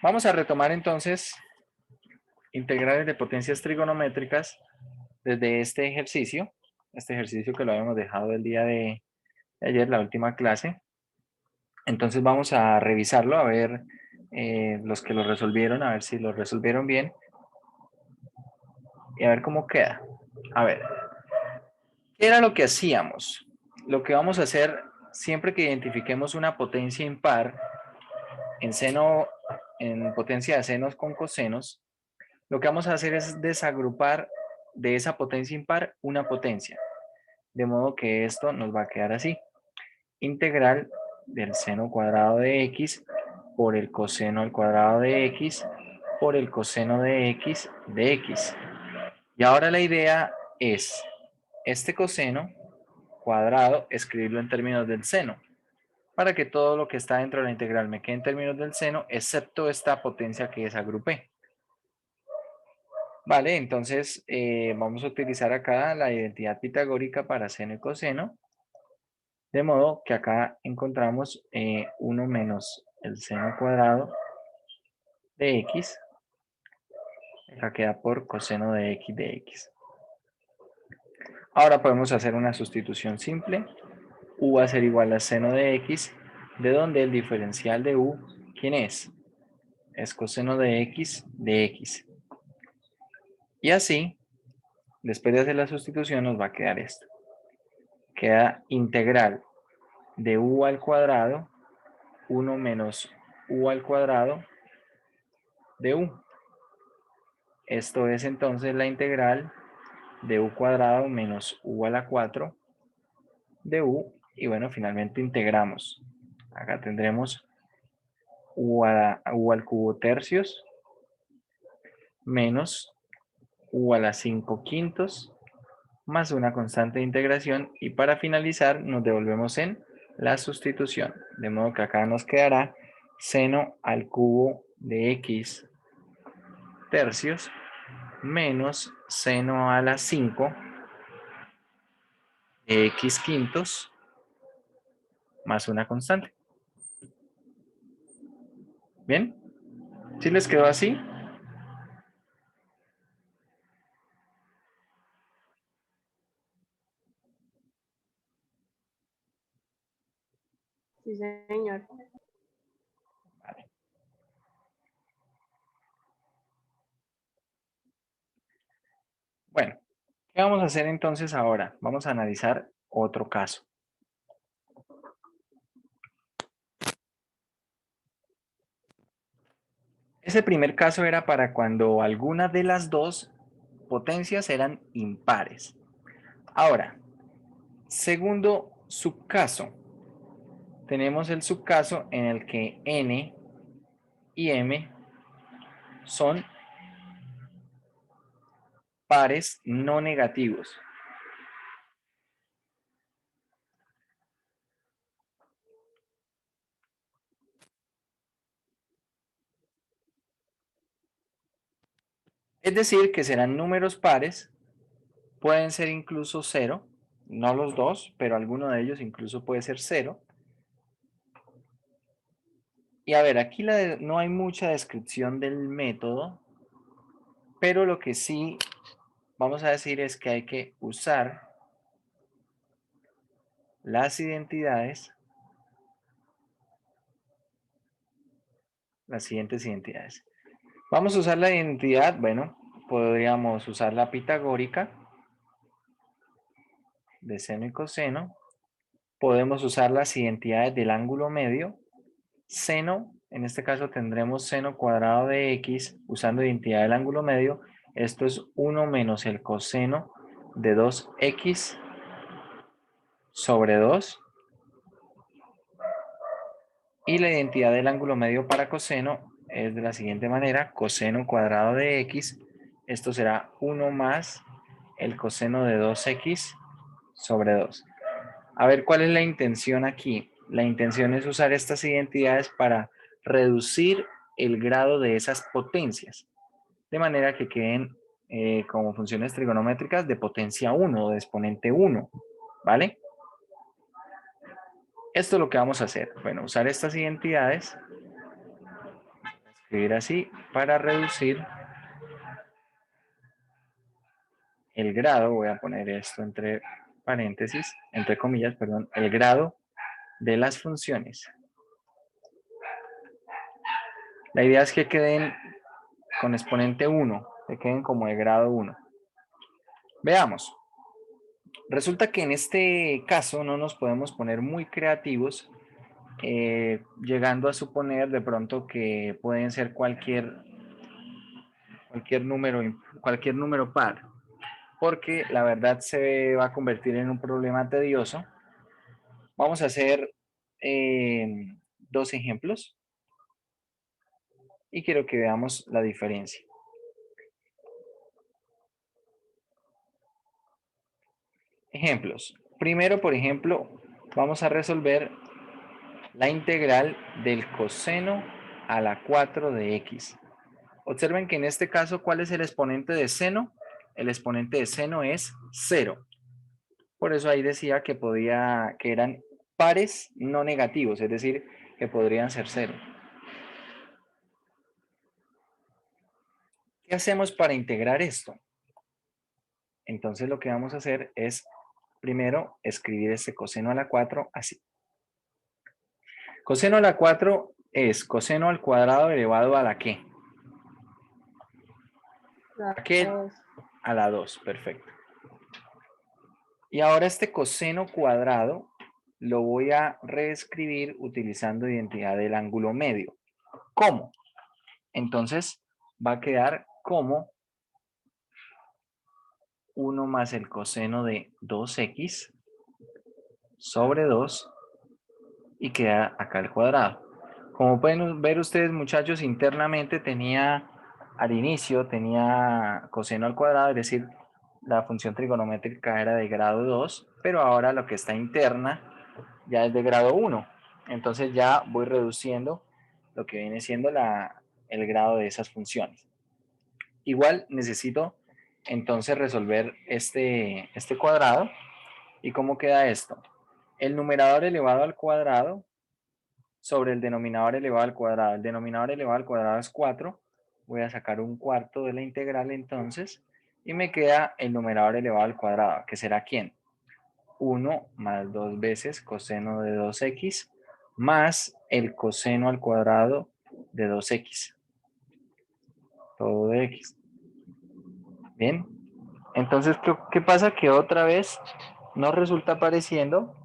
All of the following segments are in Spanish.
Vamos a retomar entonces integrales de potencias trigonométricas desde este ejercicio que lo habíamos dejado el día de ayer, la última clase. Entonces vamos a revisarlo, a ver los que lo resolvieron, a ver si lo resolvieron bien y a ver cómo queda. A ver, ¿qué era lo que hacíamos? Lo que vamos a hacer siempre que identifiquemos una potencia impar en potencia de senos con cosenos, lo que vamos a hacer es desagrupar de esa potencia impar una potencia. De modo que esto nos va a quedar así. Integral del seno cuadrado de x por el coseno al cuadrado de x por el coseno de x de x. Y ahora la idea es este coseno cuadrado escribirlo en términos del seno, para que todo lo que está dentro de la integral me quede en términos del seno, excepto esta potencia que desagrupé. Vale, entonces vamos a utilizar acá la identidad pitagórica para seno y coseno, de modo que acá encontramos 1 menos el seno cuadrado de x, acá queda por coseno de x. Ahora podemos hacer una sustitución simple, u va a ser igual a seno de x, de donde el diferencial de u, ¿quién es? Es coseno de x de x. Y así, después de hacer la sustitución, nos va a quedar esto. Queda integral de u al cuadrado, 1 menos u al cuadrado de u. Esto es entonces la integral de u cuadrado menos u a la 4 de u. Y bueno, finalmente integramos. Acá tendremos u al cubo tercios menos u a la 5 quintos más una constante de integración, y para finalizar nos devolvemos en la sustitución, de modo que acá nos quedará seno al cubo de x tercios menos seno a la 5 de x quintos más una constante. ¿Bien? ¿Sí les quedó así? Sí, señor. Vale. Bueno, ¿qué vamos a hacer entonces ahora? Vamos a analizar otro caso. Ese primer caso era para cuando alguna de las dos potencias eran impares. Ahora, segundo subcaso. Tenemos el subcaso en el que n y m son pares no negativos. Es decir, que serán números pares, pueden ser incluso cero, no los dos, pero alguno de ellos incluso puede ser cero. Y a ver, aquí no hay mucha descripción del método, pero lo que sí vamos a decir es que hay que usar las identidades, las siguientes identidades. Vamos a usar la identidad, bueno, podríamos usar la pitagórica de seno y coseno. Podemos usar las identidades del ángulo medio. Seno, en este caso tendremos seno cuadrado de x usando identidad del ángulo medio. Esto es 1 menos el coseno de 2x sobre 2. Y la identidad del ángulo medio para coseno es de la siguiente manera: coseno cuadrado de x, esto será 1 más el coseno de 2x sobre 2. A ver, ¿cuál es la intención aquí? La intención es usar estas identidades para reducir el grado de esas potencias, de manera que queden como funciones trigonométricas de potencia 1 o de exponente 1, ¿vale? Esto es lo que vamos a hacer. Bueno, usar estas identidades, escribir así para reducir el grado. Voy a poner esto entre paréntesis, entre comillas, perdón, el grado de las funciones. La idea es que queden con exponente 1, que queden como de grado 1. Veamos. Resulta que en este caso no nos podemos poner muy creativos, llegando a suponer de pronto que pueden ser cualquier número par, porque la verdad se va a convertir en un problema tedioso. Vamos a hacer dos ejemplos y quiero que veamos la diferencia. Ejemplos. Primero, por ejemplo, vamos a resolver la integral del coseno a la 4 de x. Observen que en este caso, ¿cuál es el exponente de seno? El exponente de seno es 0. Por eso ahí decía que que eran pares no negativos, es decir, que podrían ser 0. ¿Qué hacemos para integrar esto? Entonces lo que vamos a hacer es primero escribir este coseno a la 4 así. Coseno a la 4 es coseno al cuadrado elevado a la ¿qué? ¿A qué? A la 2, perfecto. Y ahora este coseno cuadrado lo voy a reescribir utilizando identidad del ángulo medio. ¿Cómo? Entonces va a quedar como 1 más el coseno de 2x sobre 2 y queda acá el cuadrado. Como pueden ver ustedes, muchachos, internamente al inicio tenía coseno al cuadrado, es decir, la función trigonométrica era de grado 2, pero ahora lo que está interna ya es de grado 1. Entonces ya voy reduciendo lo que viene siendo el grado de esas funciones. Igual necesito entonces resolver este cuadrado. ¿Y cómo queda esto? El numerador elevado al cuadrado sobre el denominador elevado al cuadrado. El denominador elevado al cuadrado es 4. Voy a sacar un cuarto de la integral entonces. Y me queda el numerador elevado al cuadrado, que será ¿quién? 1 más 2 veces coseno de 2x más el coseno al cuadrado de 2x. Todo de x. Bien. Entonces, ¿qué pasa? Que otra vez nos resulta apareciendo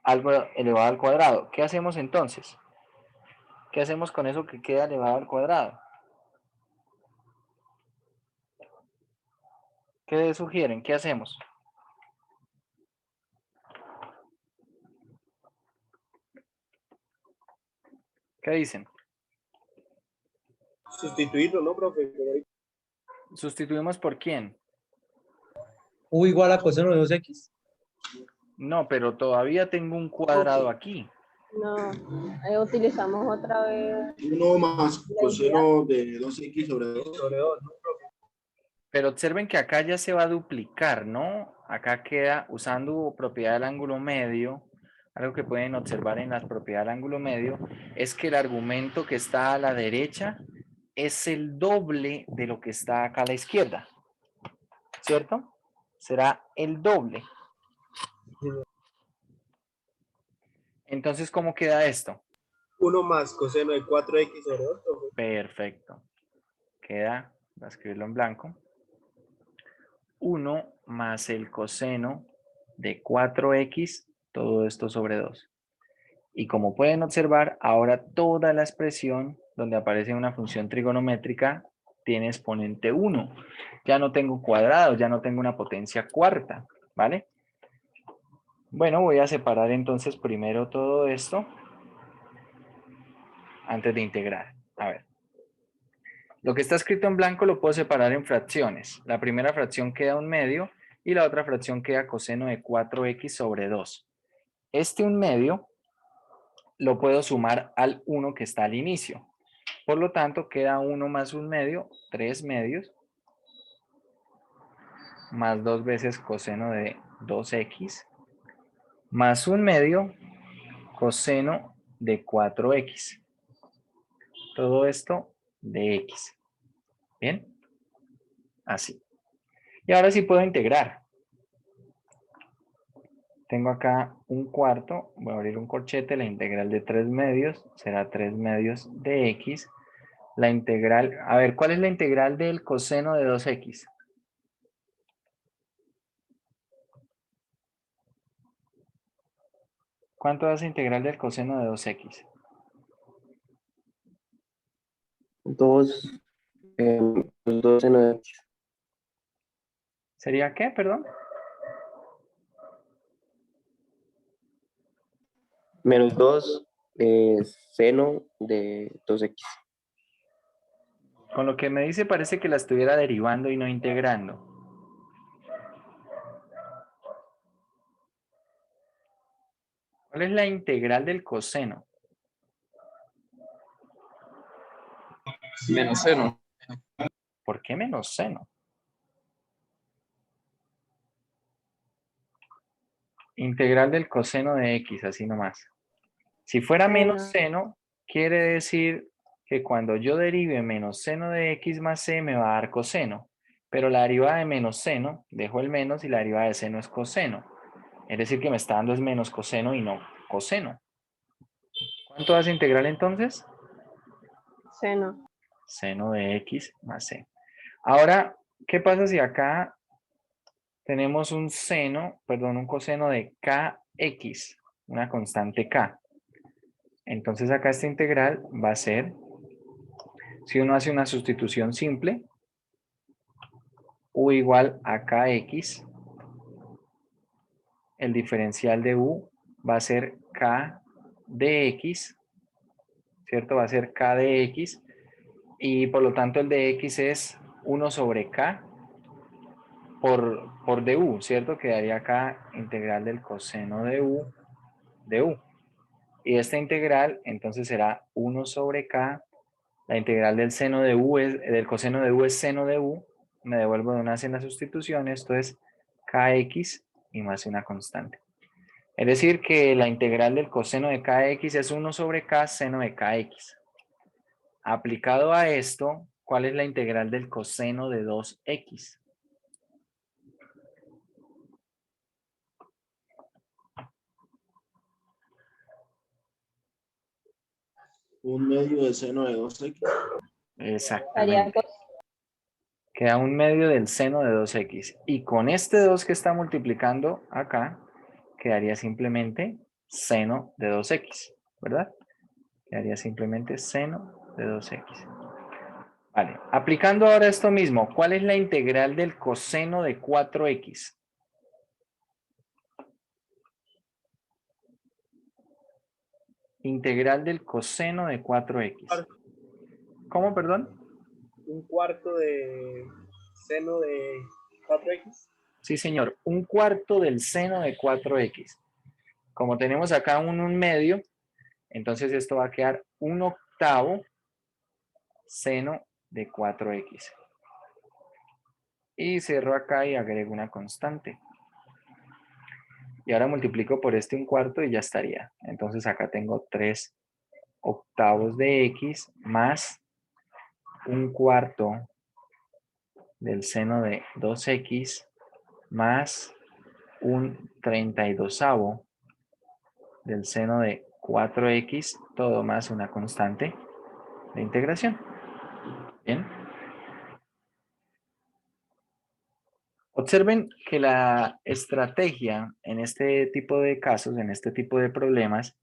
algo elevado al cuadrado. ¿Qué hacemos entonces? ¿Qué hacemos con eso que queda elevado al cuadrado? ¿Qué sugieren? ¿Qué hacemos? ¿Qué dicen? Sustituirlo, ¿no, profe? ¿Sustituimos por quién? U igual a coseno de 2x. No, pero todavía tengo un cuadrado aquí. No, utilizamos otra vez 1 más la idea. coseno de 2x sobre 2. Sobre 2, ¿no? Pero observen que acá ya se va a duplicar, ¿no? Acá queda usando propiedad del ángulo medio. Algo que pueden observar en las propiedades del ángulo medio es que el argumento que está a la derecha es el doble de lo que está acá a la izquierda. ¿Cierto? Será el doble. Entonces, ¿cómo queda esto? 1 más coseno de 4x sobre 2, profe. Perfecto. Queda, voy a escribirlo en blanco. 1 más el coseno de 4x, todo esto sobre 2. Y como pueden observar, ahora toda la expresión donde aparece una función trigonométrica tiene exponente 1. Ya no tengo cuadrados, ya no tengo una potencia cuarta, ¿vale? Bueno, voy a separar entonces primero todo esto antes de integrar. A ver. Lo que está escrito en blanco lo puedo separar en fracciones. La primera fracción queda 1/2 y la otra fracción queda coseno de 4x sobre 2. Este 1/2 lo puedo sumar al 1 que está al inicio. Por lo tanto, queda 1 más 1/2, 3/2, más 2 veces coseno de 2x, más 1/2 coseno de 4x. Todo esto de x. ¿Bien? Así. Y ahora sí puedo integrar. Tengo acá un cuarto, voy a abrir un corchete, la integral de 3 medios será 3 medios de x. La integral, a ver, ¿cuál es la integral del coseno de 2x? ¿Cuánto es la integral del coseno de 2x? 2, 2 seno de x. ¿Sería qué, perdón? Menos 2 seno de 2x. Con lo que me dice parece que la estuviera derivando y no integrando. ¿Cuál es la integral del coseno? Menos seno. ¿Por qué menos seno? Integral del coseno de x, así nomás. Si fuera menos Seno. seno, quiere decir que cuando yo derive menos seno de x más c me va a dar coseno. Pero la derivada de menos seno, dejo el menos y la derivada de seno es coseno. Es decir que me está dando es menos coseno y no coseno. ¿Cuánto hace integral entonces? Seno. Seno de x más c. Ahora, ¿qué pasa si acá tenemos un seno, perdón, un coseno de kx, una constante k? Entonces acá esta integral va a ser, si uno hace una sustitución simple, u igual a kx, el diferencial de u va a ser k de x, ¿cierto? Va a ser k de x, y por lo tanto el de x es 1 sobre k por du, ¿cierto? Quedaría acá integral del coseno de u. Y esta integral entonces será 1 sobre k. La integral del seno de u del coseno de u es seno de u. Me devuelvo de una en la sustitución. Esto es kx y más una constante. Es decir que la integral del coseno de kx es 1 sobre k seno de kx. Aplicado a esto, ¿cuál es la integral del coseno de 2x? Un medio de seno de 2x. Exactamente. Queda un medio del seno de 2x. Y con este 2 que está multiplicando acá, quedaría simplemente seno de 2x, ¿verdad? Quedaría simplemente seno de 2x. Vale, aplicando ahora esto mismo, ¿cuál es la integral del coseno de 4x? Integral del coseno de 4x. ¿Cómo, perdón? Un cuarto de seno de 4x. Sí, señor, un cuarto del seno de 4x. Como tenemos acá un medio, entonces esto va a quedar un octavo seno de 4x. Y cierro acá y agrego una constante. Y ahora multiplico por este un cuarto y ya estaría. Entonces acá tengo 3 octavos de x más un cuarto del seno de 2x más un 32avo del seno de 4x, todo más una constante de integración. Bien. Observen que la estrategia en este tipo de casos, en este tipo de problemas,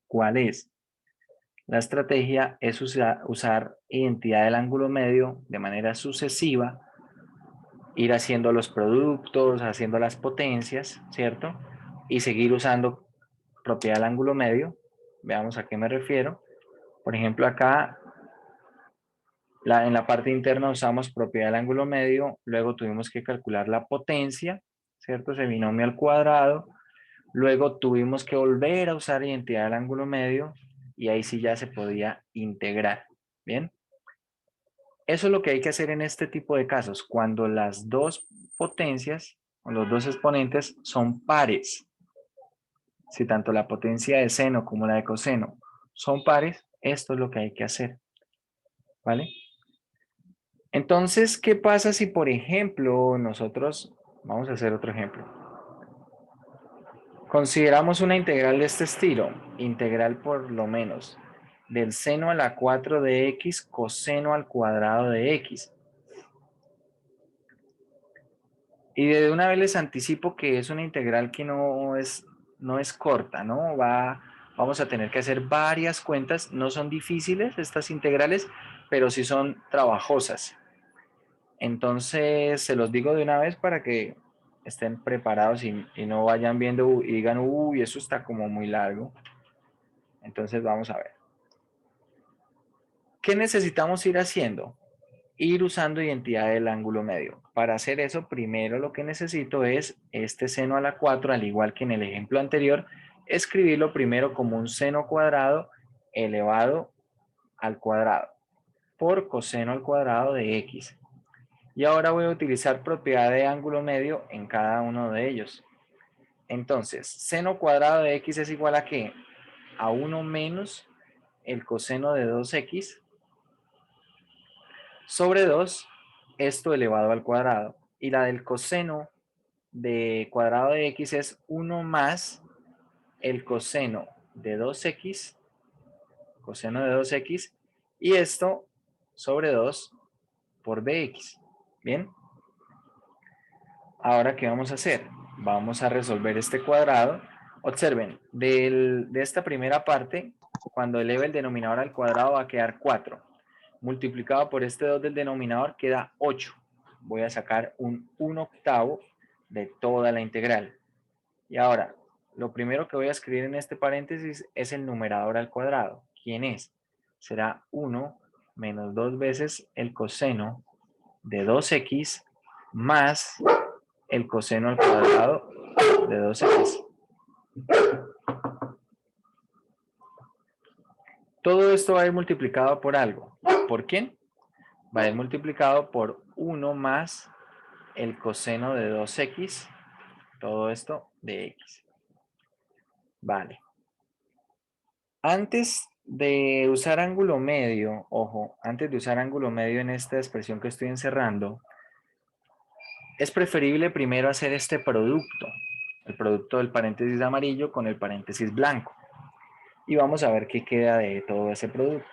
¿cuál es? La estrategia es usar identidad del ángulo medio de manera sucesiva, ir haciendo los productos, haciendo las potencias, ¿cierto? Y seguir usando propiedad del ángulo medio. Veamos a qué me refiero. Por ejemplo, acá en la parte interna usamos propiedad del ángulo medio, luego tuvimos que calcular la potencia, ¿cierto? Ese binomio al cuadrado. Luego tuvimos que volver a usar identidad del ángulo medio y ahí sí ya se podía integrar. ¿Bien? Eso es lo que hay que hacer en este tipo de casos, cuando las dos potencias o los dos exponentes son pares. Si tanto la potencia de seno como la de coseno son pares, Esto es lo que hay que hacer, ¿vale? Entonces, ¿qué pasa si, por ejemplo, nosotros, vamos a hacer otro ejemplo, consideramos una integral de este estilo, integral por lo menos del seno a la 4 de x coseno al cuadrado de x. Y de una vez les anticipo que es una integral que no es corta, ¿no? Vamos a tener que hacer varias cuentas. No son difíciles estas integrales, pero sí son trabajosas. Entonces, se los digo de una vez para que estén preparados y no vayan viendo y digan, uy, eso está como muy largo. Entonces, vamos a ver. ¿Qué necesitamos ir haciendo? Ir usando identidad del ángulo medio. Para hacer eso, primero lo que necesito es este seno a la 4, al igual que en el ejemplo anterior, escribirlo primero como un seno cuadrado elevado al cuadrado por coseno al cuadrado de x. Y ahora voy a utilizar propiedad de ángulo medio en cada uno de ellos. Entonces, seno cuadrado de x es igual a ¿qué? A 1 menos el coseno de 2x sobre 2, esto elevado al cuadrado. Y la del coseno de cuadrado de x es 1 más el coseno de 2x, coseno de 2x, y esto sobre 2 por bx. ¿Bien? Ahora, ¿qué vamos a hacer? Vamos a resolver este cuadrado. Observen, de esta primera parte, cuando eleve el denominador al cuadrado va a quedar 4. Multiplicado por este 2 del denominador queda 8. Voy a sacar un 1/8 de toda la integral. Y ahora, lo primero que voy a escribir en este paréntesis es el numerador al cuadrado. ¿Quién es? Será 1 menos 2 veces el coseno de 2x más el coseno al cuadrado de 2x. Todo esto va a ir multiplicado por algo. ¿Por quién? Va a ir multiplicado por 1 más el coseno de 2x, todo esto de x. Vale. Antes de usar ángulo medio, ojo, antes de usar ángulo medio en esta expresión que estoy encerrando, es preferible primero hacer este producto, el producto del paréntesis amarillo con el paréntesis blanco. Y vamos a ver qué queda de todo ese producto.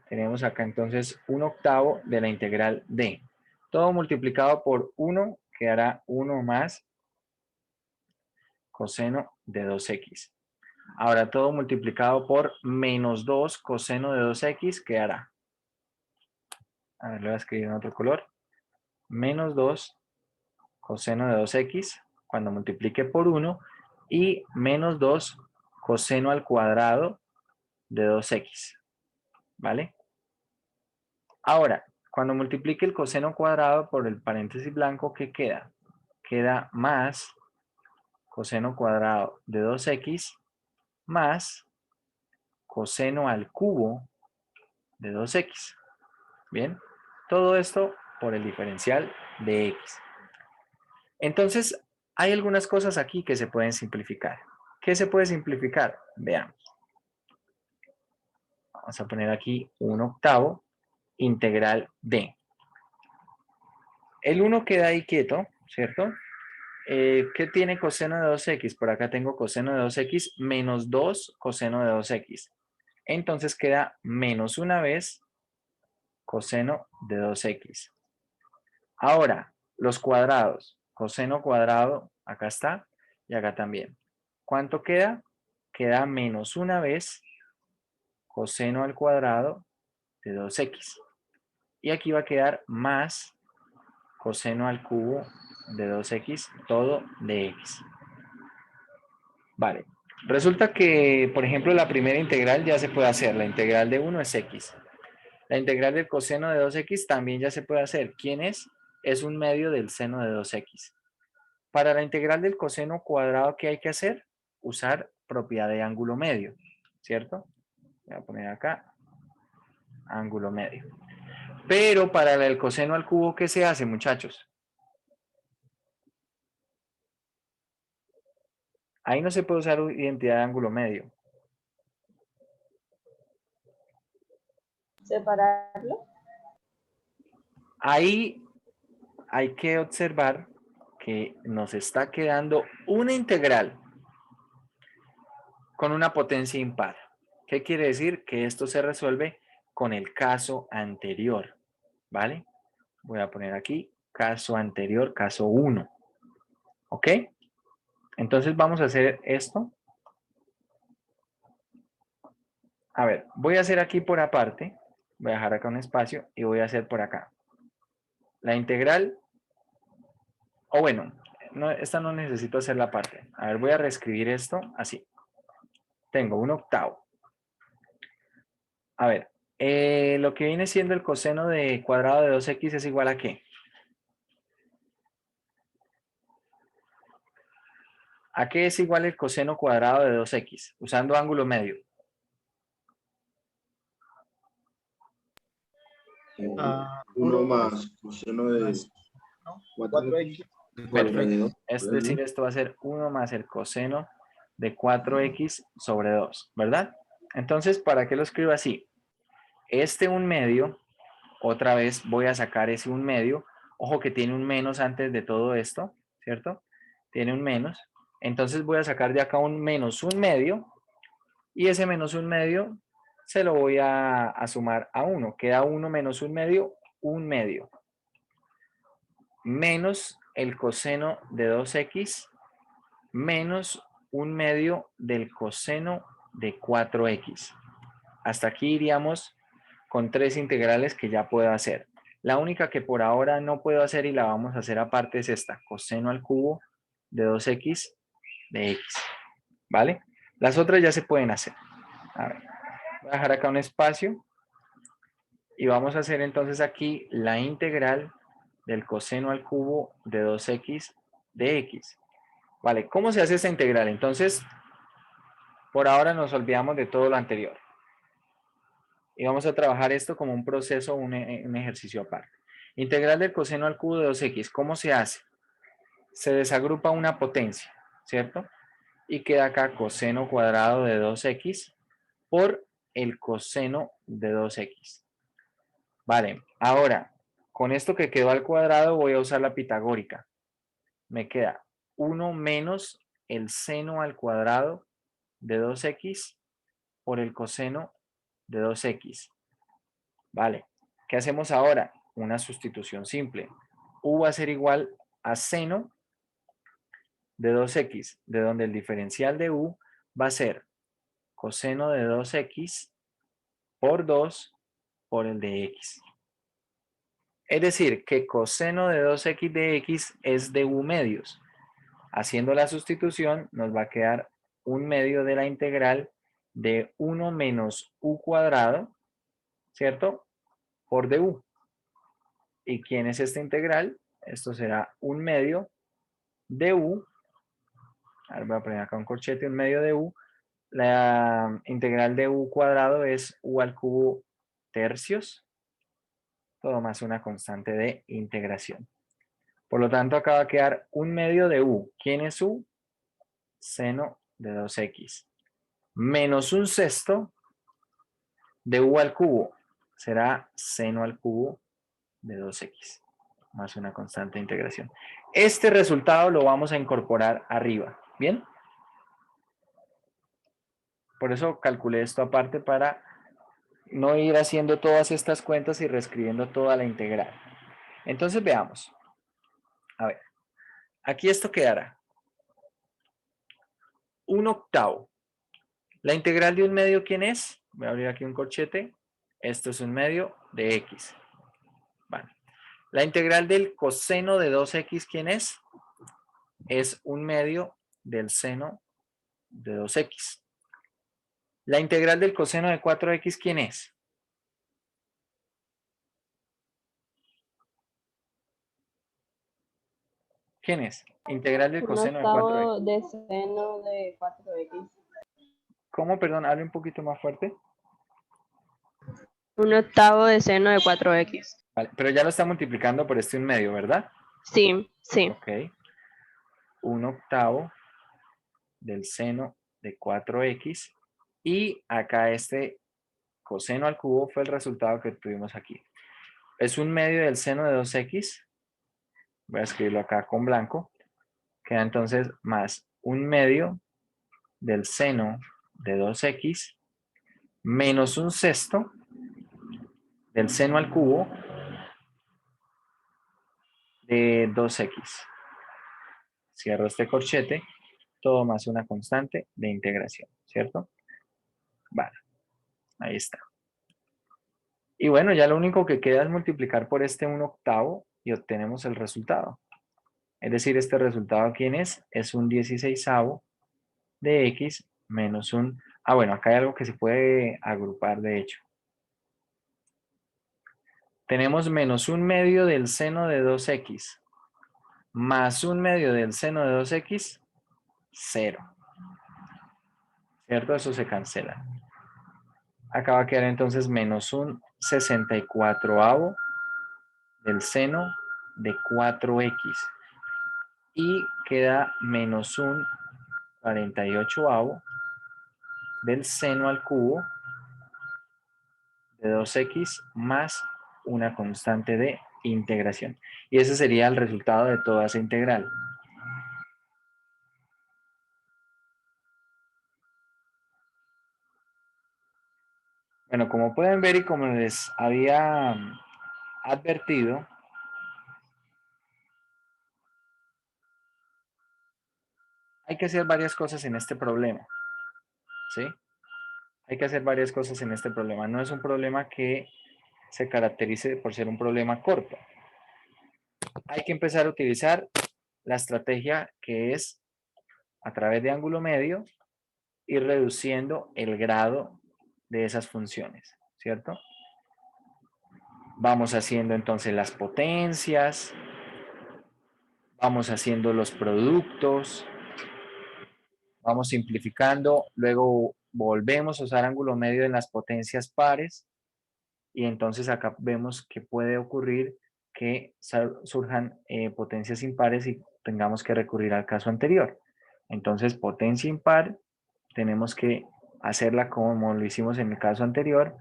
Tenemos acá entonces 1/8 de la integral d. Todo multiplicado por 1 quedará 1 más coseno de 2x. Ahora todo multiplicado por menos 2 coseno de 2x quedará. A ver, lo voy a escribir en otro color. Menos 2 coseno de 2x cuando multiplique por 1 y menos 2 coseno al cuadrado de 2x. ¿Vale? Ahora, cuando multiplique el coseno cuadrado por el paréntesis blanco, ¿qué queda? Queda más coseno cuadrado de 2x más coseno al cubo de 2x. Bien, todo esto por el diferencial de x. Entonces, hay algunas cosas aquí que se pueden simplificar. ¿Qué se puede simplificar? Veamos. Vamos a poner aquí 1/8 integral d. El 1 queda ahí quieto, ¿cierto? ¿Qué tiene coseno de 2x? Por acá tengo coseno de 2x menos 2 coseno de 2x. Entonces queda menos una vez coseno de 2x. Ahora, los cuadrados. Coseno cuadrado, acá está, y acá también. ¿Cuánto queda? Queda menos una vez coseno al cuadrado de 2x. Y aquí va a quedar más coseno al cubo de 2x, todo de x. Vale. Resulta que, por ejemplo, la primera integral ya se puede hacer. La integral de 1 es x. La integral del coseno de 2x también ya se puede hacer. ¿Quién es? Es un medio del seno de 2x. Para la integral del coseno cuadrado, ¿qué hay que hacer? Usar propiedad de ángulo medio, ¿cierto? Voy a poner acá ángulo medio. Pero para el coseno al cubo, ¿qué se hace, muchachos? Ahí no se puede usar identidad de ángulo medio. separarlo. Ahí hay que observar que nos está quedando una integral con una potencia impar. ¿Qué quiere decir? Que esto se resuelve con el caso anterior, ¿vale? Voy a poner aquí caso anterior, caso 1. ¿Ok? Entonces vamos a hacer esto. A ver, voy a hacer aquí por aparte. Voy a dejar acá un espacio y voy a hacer por acá. La integral, o bueno, no, esta no necesito hacer la parte. A ver, voy a reescribir esto así. Tengo un octavo. A ver, lo que viene siendo el coseno de cuadrado de 2x es igual a ¿qué? ¿A qué es igual el coseno cuadrado de 2x? Usando ángulo medio. Uno más coseno de ¿no? 4x. Perfecto. Es decir, esto va a ser 1 más el coseno de 4x sobre 2, ¿verdad? Entonces, ¿para qué lo escribo así? Este 1/2, otra vez voy a sacar ese 1/2. Ojo que tiene un menos antes de todo esto, ¿cierto? Tiene un menos. Entonces voy a sacar de acá un menos 1/2 y ese menos 1/2 se lo voy a sumar a 1. Queda 1 menos 1/2, 1/2. Menos el coseno de 2x menos 1/2 del coseno de 4x. Hasta aquí iríamos con 3 integrales que ya puedo hacer. La única que por ahora no puedo hacer y la vamos a hacer aparte es esta, coseno al cubo de 2x de x. ¿Vale? Las otras ya se pueden hacer. A ver, voy a dejar acá un espacio y vamos a hacer entonces aquí la integral del coseno al cubo de 2x de x. Vale, ¿cómo se hace esta integral? Entonces, por ahora nos olvidamos de todo lo anterior. Y vamos a trabajar esto como un proceso, un ejercicio aparte. Integral del coseno al cubo de 2x, ¿cómo se hace? Se desagrupa una potencia, ¿cierto? Y queda acá coseno cuadrado de 2x por el coseno de 2x. Vale, ahora, con esto que quedó al cuadrado voy a usar la pitagórica. Me queda 1 menos el seno al cuadrado de 2x por el coseno de 2x. Vale, ¿qué hacemos ahora? Una sustitución simple. U va a ser igual a seno de 2x, de donde el diferencial de u va a ser coseno de 2x por 2 por el de x. Es decir, que coseno de 2x de x es de u medios. Haciendo la sustitución nos va a quedar 1/2 de la integral de 1 menos u cuadrado, ¿cierto? Por du. ¿Y quién es esta integral? Esto será 1/2 de u. Ahora voy a poner acá un corchete, 1/2 de u. La integral de u cuadrado es u al cubo tercios. Todo más una constante de integración. Por lo tanto, acá va a quedar 1/2 de u. ¿Quién es u? Seno de 2x. Menos 1/6 de u al cubo. Será seno al cubo de 2x. Más una constante de integración. Este resultado lo vamos a incorporar arriba. ¿Bien? Por eso calculé esto aparte para no ir haciendo todas estas cuentas y reescribiendo toda la integral. Entonces veamos. A ver, aquí esto quedará 1/8. La integral de 1/2, ¿quién es? Voy a abrir aquí un corchete. Esto es 1/2 de x. Vale. La integral del coseno de 2x, ¿quién es? Es 1/2 del seno de 2x. La integral del coseno de 4x, ¿quién es? ¿Quién es? Integral del Un coseno de 4x. octavo de seno de 4x. ¿Cómo? Perdón, hable un poquito más fuerte. Un octavo de seno de 4x. Vale, pero ya lo está multiplicando por este 1/2, ¿verdad? Sí, sí. Ok. 1/8 del seno de 4x. Y acá este coseno al cubo fue el resultado que tuvimos aquí. Es un medio del seno de 2x. Voy a escribirlo acá con blanco. Queda entonces más un medio del seno de 2x menos un sexto del seno al cubo de 2x. Cierro este corchete, todo más una constante de integración, ¿cierto? Vale, ahí está. Y bueno, ya lo único que queda es multiplicar por este 1/8 y obtenemos el resultado. Es decir, este resultado, ¿quién es? Es un 16avo de x menos un... Ah, bueno, acá hay algo que se puede agrupar, de hecho. Tenemos menos un medio del seno de 2x más un medio del seno de 2x, 0. ¿Cierto? Eso se cancela. Acá va a quedar entonces menos un 64avo del seno de 4x. Y queda menos un 48avo del seno al cubo de 2x más una constante de integración. Y ese sería el resultado de toda esa integral. Bueno, como pueden ver y como les había advertido, hay que hacer varias cosas en este problema, ¿sí? Hay que hacer varias cosas en este problema. No es un problema que se caracterice por ser un problema corto. Hay que empezar a utilizar la estrategia que es a través de ángulo medio ir reduciendo el grado de esas funciones, ¿cierto? Vamos haciendo entonces las potencias, vamos haciendo los productos, vamos simplificando, luego volvemos a usar ángulo medio en las potencias pares y entonces acá vemos que puede ocurrir que surjan potencias impares y tengamos que recurrir al caso anterior. Entonces, potencia impar, tenemos que hacerla como lo hicimos en el caso anterior.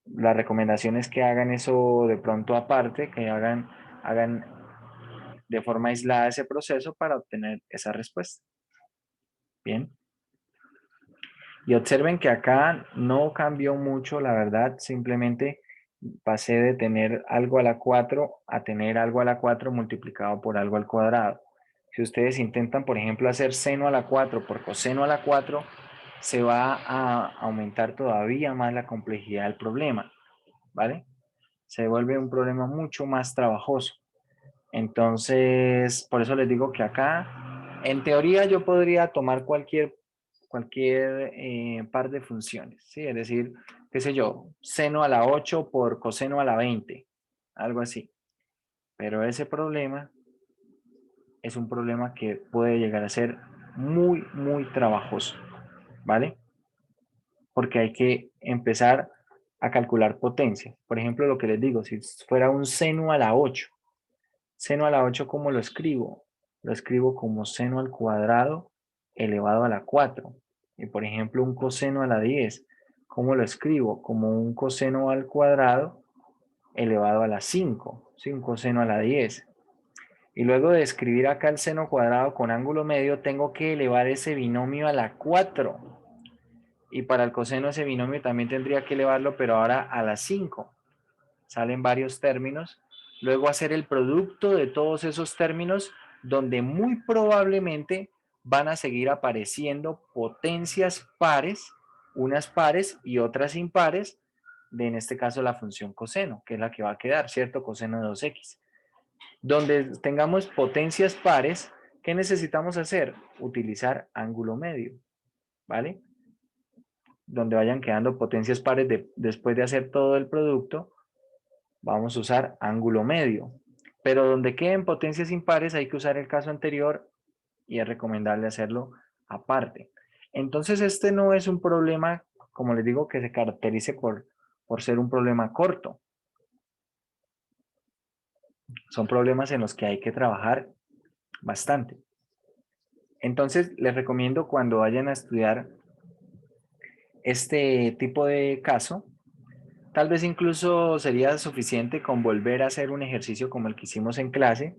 La recomendación es que hagan eso de pronto aparte, que hagan de forma aislada ese proceso para obtener esa respuesta. Bien. Y observen que acá no cambió mucho, la verdad, simplemente pasé de tener algo a la 4 a tener algo a la 4 multiplicado por algo al cuadrado. Si ustedes intentan, por ejemplo, hacer seno a la 4 por coseno a la 4, se va a aumentar todavía más la complejidad del problema, ¿vale? Se vuelve un problema mucho más trabajoso. Entonces, por eso les digo que acá, en teoría, yo podría tomar cualquier par de funciones, ¿sí? Es decir, qué sé yo, seno a la 8 por coseno a la 20, algo así. Pero ese problema es un problema que puede llegar a ser muy, muy trabajoso, ¿vale? Porque hay que empezar a calcular potencia. Por ejemplo, lo que les digo, si fuera un seno a la 8, seno a la 8, ¿cómo lo escribo? Lo escribo como seno al cuadrado elevado a la 4. Y por ejemplo, un coseno a la 10, ¿cómo lo escribo? Como un coseno al cuadrado elevado a la 5. ¿Sí? Un coseno a la 10. Y luego de escribir acá el seno cuadrado con ángulo medio, tengo que elevar ese binomio a la 4. Y para el coseno ese binomio también tendría que elevarlo, pero ahora a la 5. Salen varios términos. Luego hacer el producto de todos esos términos, donde muy probablemente van a seguir apareciendo potencias pares, unas pares y otras impares, de en este caso la función coseno, que es la que va a quedar, ¿cierto? Coseno de 2x. Donde tengamos potencias pares, ¿qué necesitamos hacer? Utilizar ángulo medio, ¿vale? Donde vayan quedando potencias pares después de hacer todo el producto, vamos a usar ángulo medio. Pero donde queden potencias impares hay que usar el caso anterior y es recomendable hacerlo aparte. Entonces este no es un problema, como les digo, que se caracterice por ser un problema corto. Son problemas en los que hay que trabajar bastante. Entonces les recomiendo cuando vayan a estudiar este tipo de caso, tal vez incluso sería suficiente con volver a hacer un ejercicio como el que hicimos en clase,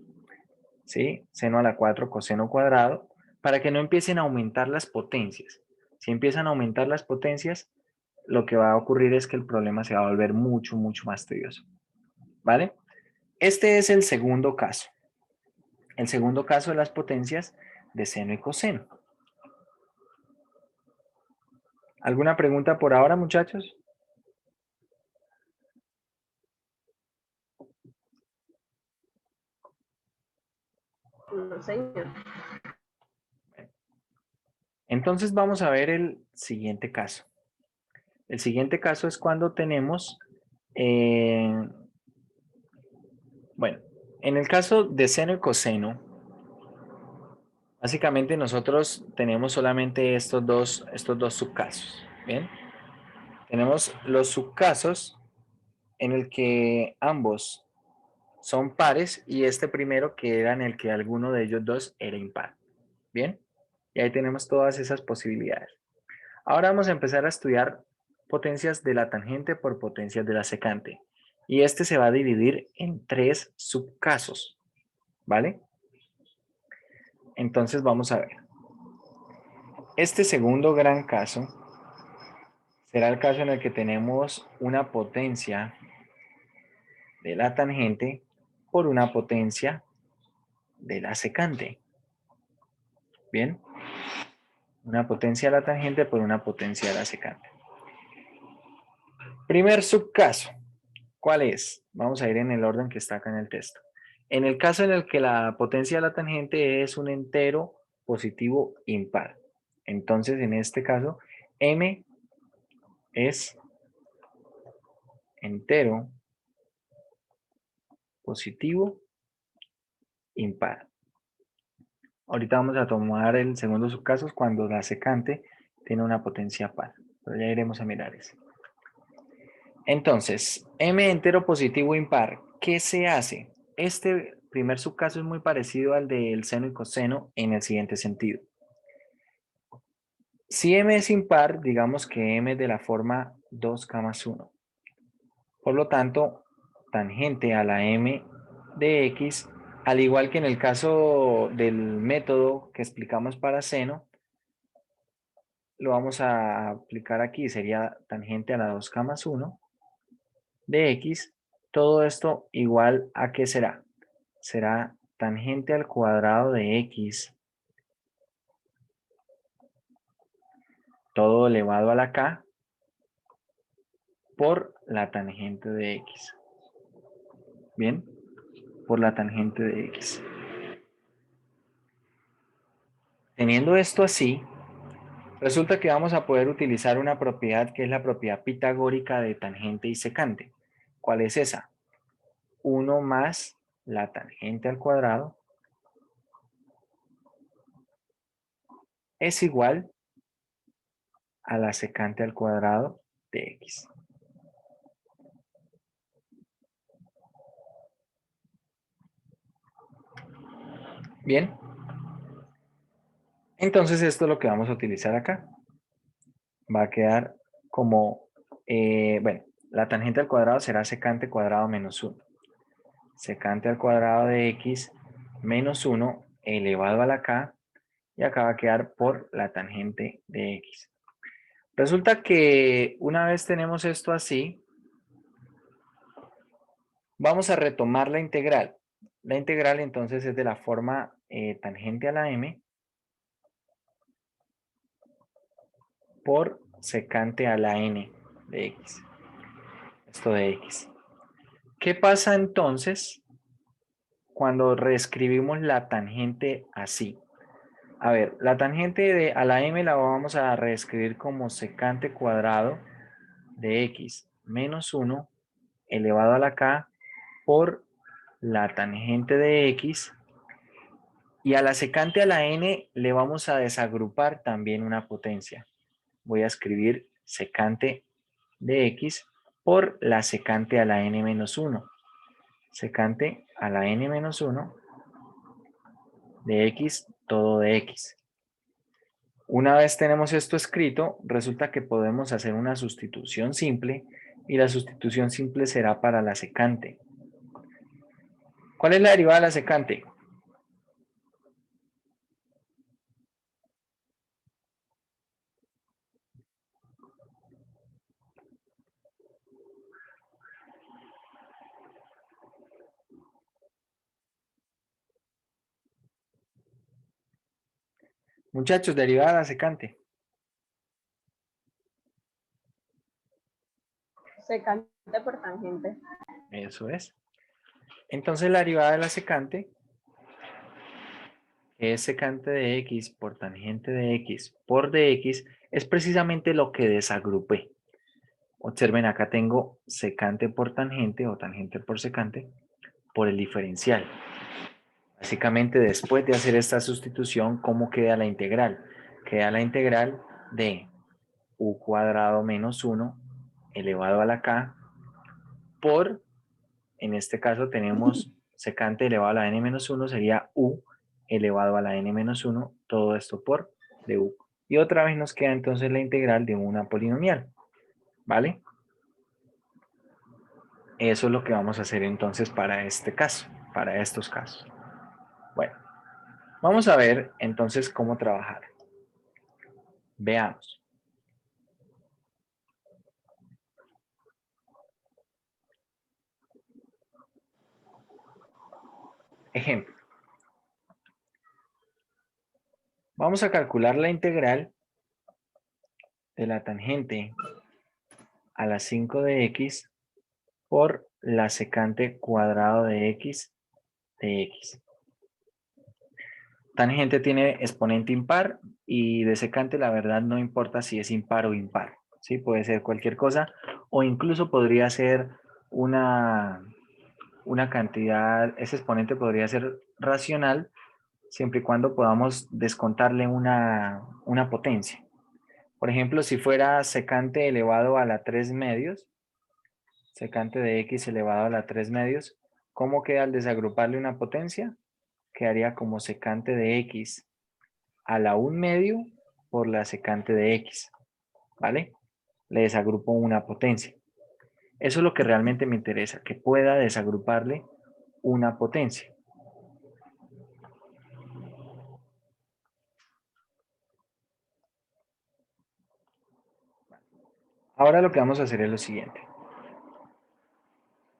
¿sí? Seno a la 4 coseno cuadrado, para que no empiecen a aumentar las potencias. Si empiezan a aumentar las potencias, lo que va a ocurrir es que el problema se va a volver mucho, mucho más tedioso, ¿vale? Este es el segundo caso. El segundo caso de las potencias de seno y coseno. ¿Alguna pregunta por ahora, muchachos? No, señor. Entonces vamos a ver el siguiente caso. El siguiente caso es cuando tenemos, bueno, en el caso de seno y coseno, básicamente nosotros tenemos solamente estos dos subcasos, ¿bien? Tenemos los subcasos en el que ambos son pares y este primero que era en el que alguno de ellos dos era impar, ¿bien? Y ahí tenemos todas esas posibilidades. Ahora vamos a empezar a estudiar potencias de la tangente por potencias de la secante. Y este se va a dividir en 3 subcasos, ¿vale? Entonces vamos a ver. Este segundo gran caso será el caso en el que tenemos una potencia de la tangente por una potencia de la secante. ¿Bien? Una potencia de la tangente por una potencia de la secante. Primer subcaso. ¿Cuál es? Vamos a ir en el orden que está acá en el texto. En el caso en el que la potencia de la tangente es un entero positivo impar. Entonces, en este caso, m es entero positivo impar. Ahorita vamos a tomar el segundo subcaso cuando la secante tiene una potencia par. Pero ya iremos a mirar eso. Entonces, m entero positivo impar, ¿qué se hace? Este primer subcaso es muy parecido al del seno y coseno en el siguiente sentido. Si m es impar, digamos que m es de la forma 2 más 1. Por lo tanto, tangente a la m de x, al igual que en el caso del método que explicamos para seno, lo vamos a aplicar aquí, sería tangente a la 2 más 1 de x. Todo esto igual a ¿qué será? Será tangente al cuadrado de x todo elevado a la k por la tangente de x. Bien, por la tangente de x. Teniendo esto así, resulta que vamos a poder utilizar una propiedad que es la propiedad pitagórica de tangente y secante. ¿Cuál es esa? 1 más la tangente al cuadrado es igual a la secante al cuadrado de x. Bien. Entonces esto es lo que vamos a utilizar acá. Va a quedar como, bueno, la tangente al cuadrado será secante cuadrado menos 1. Secante al cuadrado de x menos 1 elevado a la k, y acá va a quedar por la tangente de x. Resulta que una vez tenemos esto así, vamos a retomar la integral. La integral entonces es de la forma tangente a la m por secante a la n de x. Esto de x. ¿Qué pasa entonces cuando reescribimos la tangente así? A ver, la tangente a la m la vamos a reescribir como secante cuadrado de x menos 1 elevado a la k por la tangente de x, y a la secante a la n le vamos a desagrupar también una potencia. Voy a escribir secante de x por la secante a la n menos 1. Secante a la n menos 1 de x todo de x. Una vez tenemos esto escrito, resulta que podemos hacer una sustitución simple y la sustitución simple será para la secante. ¿Cuál es la derivada de la secante? Muchachos, derivada de la secante. Secante por tangente. Eso es. Entonces la derivada de la secante, que es secante de x por tangente de x por dx, es precisamente lo que desagrupé. Observen, acá tengo secante por tangente o tangente por secante por el diferencial. Básicamente, después de hacer esta sustitución, ¿cómo queda la integral? Queda la integral de u cuadrado menos 1 elevado a la k por, en este caso tenemos secante elevado a la n menos 1, sería u elevado a la n menos 1, todo esto por du. Y otra vez nos queda entonces la integral de una polinomial, ¿vale? Eso es lo que vamos a hacer entonces para este caso, para estos casos. Bueno, vamos a ver entonces cómo trabajar. Veamos. Ejemplo. Vamos a calcular la integral de la tangente a la 5 de x por la secante cuadrado de x de x. Tangente tiene exponente impar y de secante la verdad no importa si es impar o impar. ¿Sí? Puede ser cualquier cosa o incluso podría ser una cantidad, ese exponente podría ser racional siempre y cuando podamos descontarle una potencia. Por ejemplo, si fuera secante elevado a la 3 medios, secante de x elevado a la 3 medios, ¿cómo queda al desagruparle una potencia? Quedaría como secante de x a la 1 medio por la secante de x, ¿vale? Le desagrupo una potencia. Eso es lo que realmente me interesa, que pueda desagruparle una potencia. Ahora lo que vamos a hacer es lo siguiente.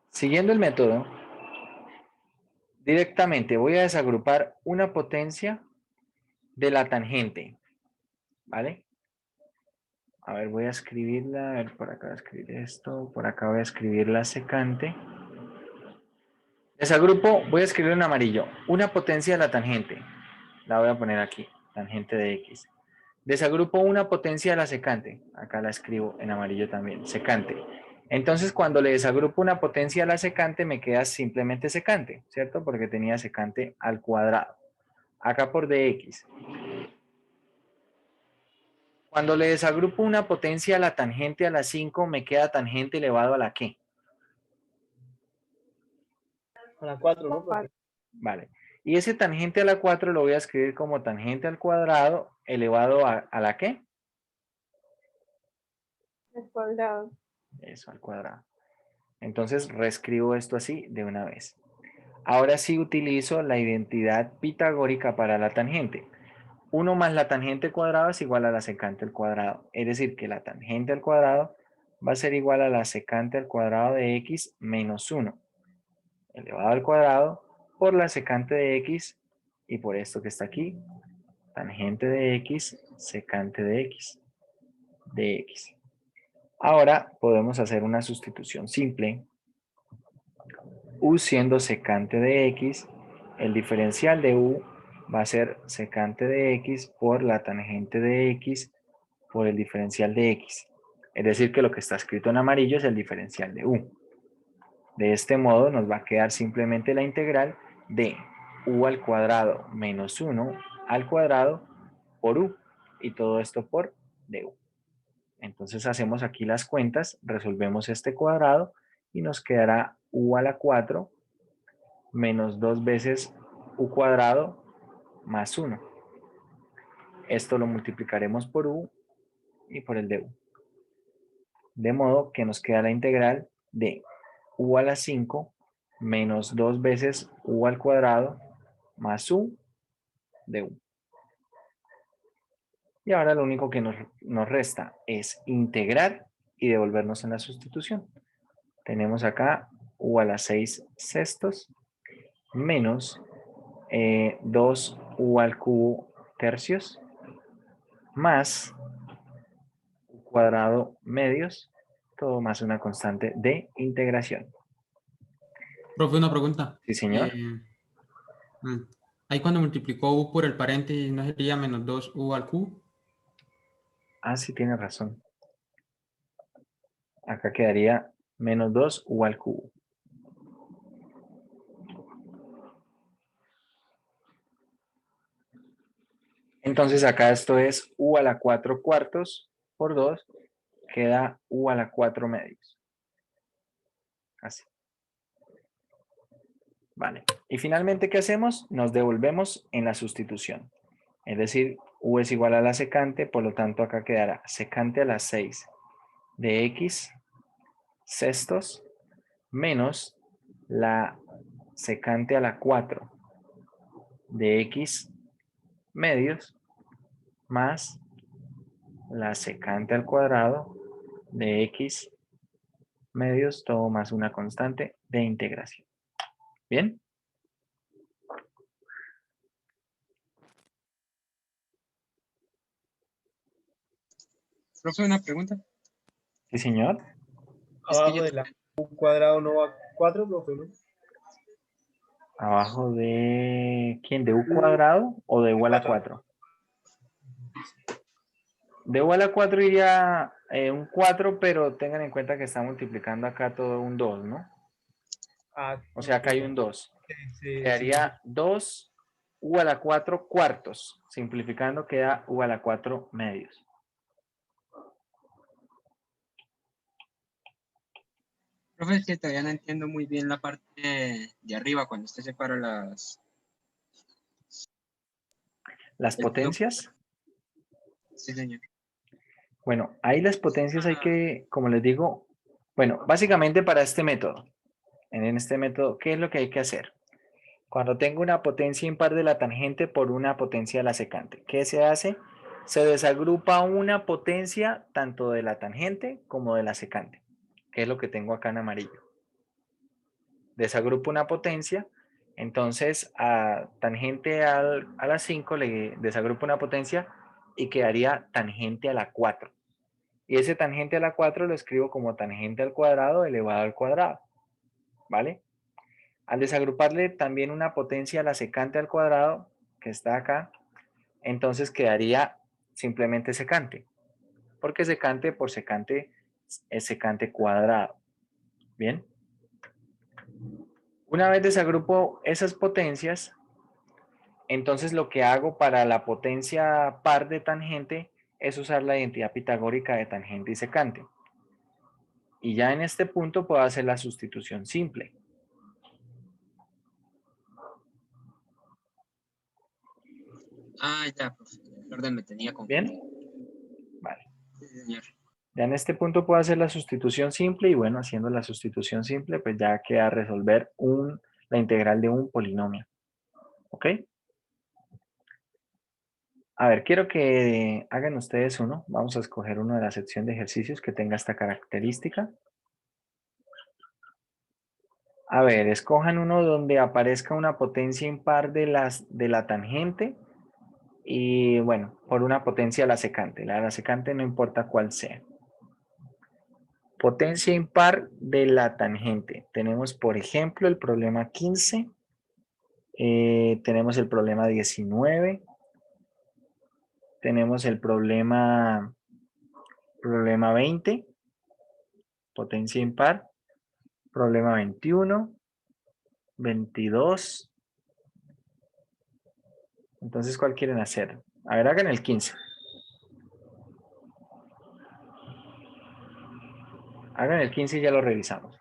Siguiendo el método, directamente voy a desagrupar una potencia de la tangente, ¿vale? A ver, voy a escribirla, a ver, por acá voy a escribir esto, por acá voy a escribir la secante. Desagrupo, voy a escribir en amarillo, una potencia de la tangente, la voy a poner aquí, tangente de x. Desagrupo una potencia de la secante, acá la escribo en amarillo también, secante. Entonces, cuando le desagrupo una potencia a la secante, me queda simplemente secante, ¿cierto? Porque tenía secante al cuadrado. Acá por dx. Cuando le desagrupo una potencia a la tangente a la 5, me queda tangente elevado a la ¿qué? A la 4, ¿no, profe? Vale. Y ese tangente a la 4 lo voy a escribir como tangente al cuadrado elevado a la ¿qué? Al cuadrado. Eso, al cuadrado. Entonces reescribo esto así de una vez. Ahora sí utilizo la identidad pitagórica para la tangente. 1 más la tangente cuadrada es igual a la secante al cuadrado. Es decir, que la tangente al cuadrado va a ser igual a la secante al cuadrado de x menos 1 elevado al cuadrado por la secante de x y por esto que está aquí, tangente de x, secante de x, de x. Ahora podemos hacer una sustitución simple. U siendo secante de x, el diferencial de u va a ser secante de x por la tangente de x por el diferencial de x. Es decir, que lo que está escrito en amarillo es el diferencial de u. De este modo nos va a quedar simplemente la integral de u al cuadrado menos 1 al cuadrado por u. Y todo esto por du. Entonces hacemos aquí las cuentas, resolvemos este cuadrado y nos quedará u a la 4 menos 2 veces u cuadrado más 1. Esto lo multiplicaremos por u y por el de u. De modo que nos queda la integral de u a la 5 menos 2 veces u al cuadrado más u de u. Y ahora lo único que nos resta es integrar y devolvernos en la sustitución. Tenemos acá u a la 6 sextos menos 2u al cubo tercios más u cuadrado medios, todo más una constante de integración. Profe, una pregunta. Sí, señor. Mm, Ahí cuando multiplicó u por el paréntesis, ¿no sería menos 2u al cubo? Ah, sí, tiene razón. Acá quedaría menos 2 u al cubo. Entonces acá esto es u a la 4 cuartos por 2, queda u a la 4 medios. Así. Vale. Y finalmente, ¿qué hacemos? Nos devolvemos en la sustitución. Es decir, u es igual a la secante, por lo tanto acá quedará secante a la 6 de x sextos menos la secante a la 4 de x medios más la secante al cuadrado de x medios, todo más una constante de integración. ¿Bien? Profe, una pregunta. Sí, señor. Es que Abajo yo de la u cuadrado no va 4, profe, ¿no? Abajo de... ¿Quién? ¿De u cuadrado o de u a la 4? De u a la 4 iría un 4, pero tengan en cuenta que está multiplicando acá todo un 2, ¿no? Ah, O sea, acá hay un 2. sí, Quedaría 2 u a la 4 cuartos. Simplificando queda u a la 4 medios. profe, es que todavía no entiendo muy bien la parte de arriba cuando usted separa Las el producto. potencias. Sí, señor. Bueno, ahí las potencias hay que, como les digo, bueno, básicamente para este método, en este método, ¿qué es lo que hay que hacer? Cuando tengo una potencia impar de la tangente por una potencia de la secante, ¿qué se hace? Se desagrupa una potencia tanto de la tangente como de la secante, que es lo que tengo acá en amarillo. Desagrupo una potencia, entonces a tangente a la 5 le desagrupo una potencia y quedaría tangente a la 4. Y ese tangente a la 4 lo escribo como tangente al cuadrado elevado al cuadrado, ¿vale? Al desagruparle también una potencia a la secante al cuadrado, que está acá, entonces quedaría simplemente secante, porque secante por secante es secante cuadrado. Bien. Una vez desagrupo esas potencias, entonces lo que hago para la potencia par de tangente es usar la identidad pitagórica de tangente y secante. Y ya en este punto puedo hacer la sustitución simple. Ah, ya, profe. Perdón, me tenía ¿Bien? confundido. Vale. Sí, señor. Ya en este punto puedo hacer la sustitución simple y bueno, haciendo la sustitución simple, pues ya queda resolver la integral de un polinomio. ¿Ok? A ver, quiero que hagan ustedes uno. Vamos a escoger uno de la sección de ejercicios que tenga esta característica. A ver, escojan uno donde aparezca una potencia impar de la tangente y bueno, por una potencia a la secante. La secante no importa cuál sea. Potencia impar de la tangente. Tenemos, por ejemplo, el problema 15. Tenemos el problema 19. Tenemos el problema 20. Potencia impar. Problema 21. 22. Entonces, ¿cuál quieren hacer? A ver, hagan el 15. Hagan el 15 y ya lo revisamos.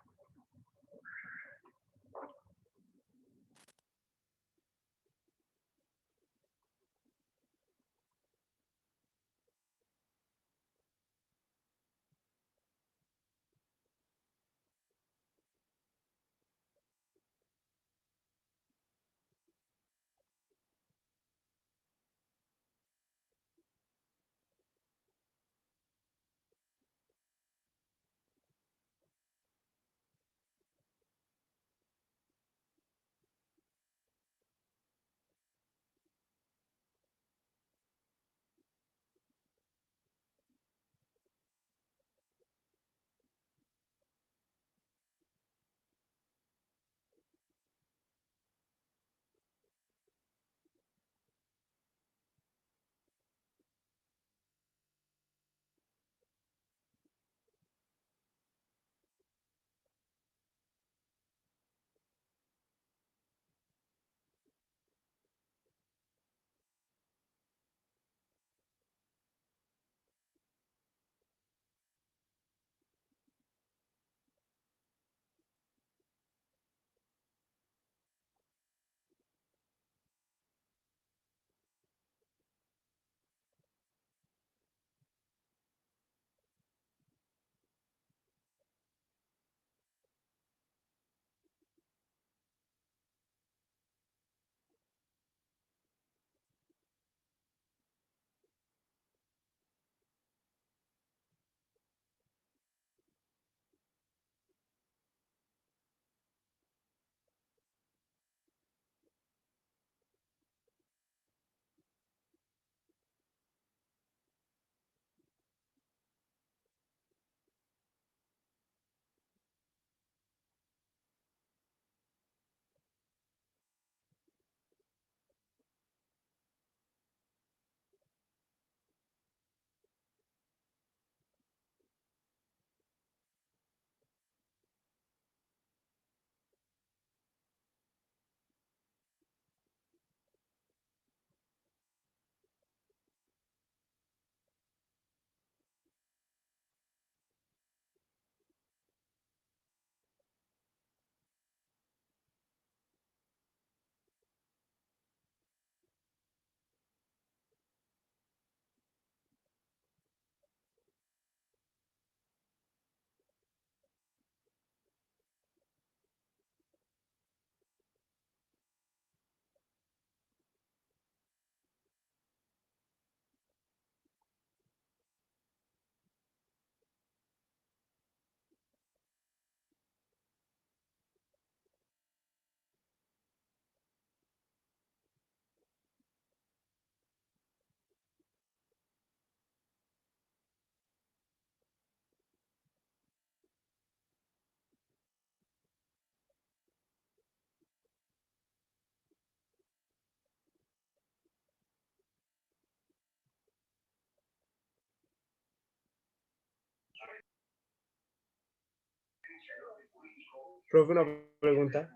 Profe, una pregunta.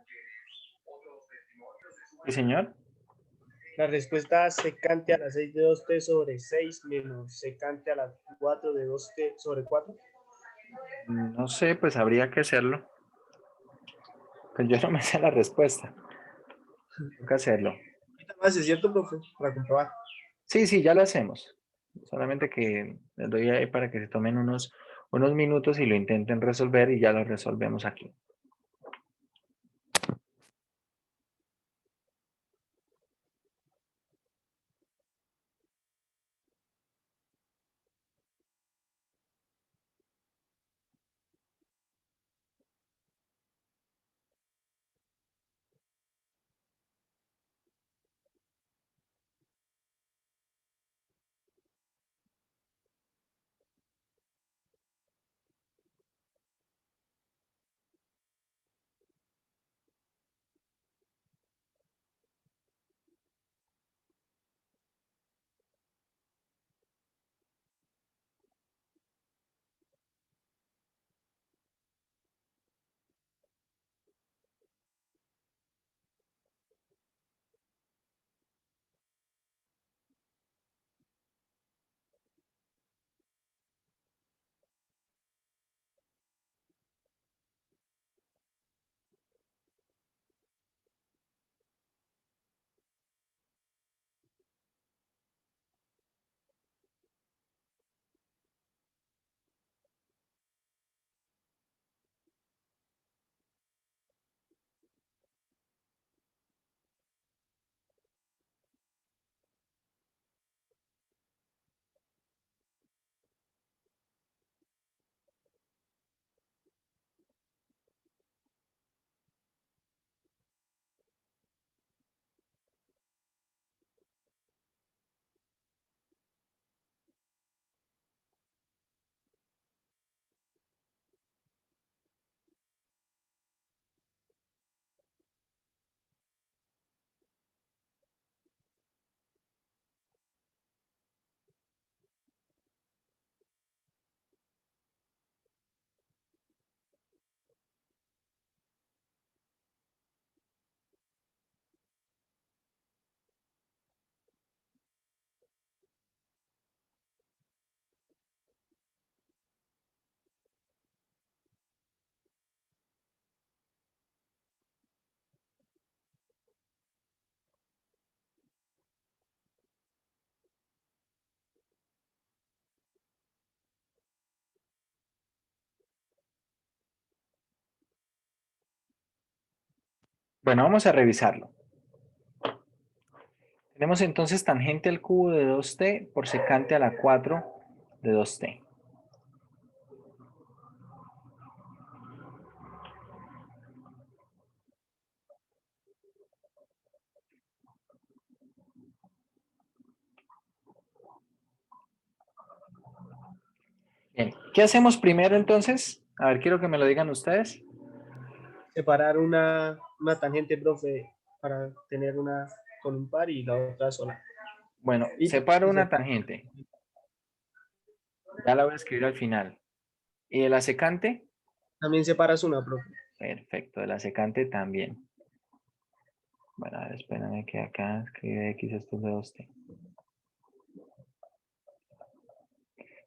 Sí, señor. La respuesta secante a la 6 de 2t sobre 6 menos secante a la 4 de 2t sobre 4. No sé, pues habría que hacerlo. Pues yo no me sé la respuesta. Tengo que hacerlo. Ahorita más, ¿es cierto, profe? Para comprobar. Sí, sí, ya lo hacemos. Solamente que les doy ahí para que se tomen unos minutos y lo intenten resolver y ya lo resolvemos aquí. Bueno, vamos a revisarlo. Tenemos entonces tangente al cubo de 2t por secante a la 4 de 2t. Bien, ¿qué hacemos primero entonces? A ver, quiero que me lo digan ustedes. Separar una tangente, profe, para tener una con un par y la otra sola. Bueno, Y separo una se- tangente. Ya la voy a escribir al final. ¿Y de la secante? también separas una, profe. Perfecto, de la secante también. Bueno, a ver, espérame que acá escribe x esto es de 2t.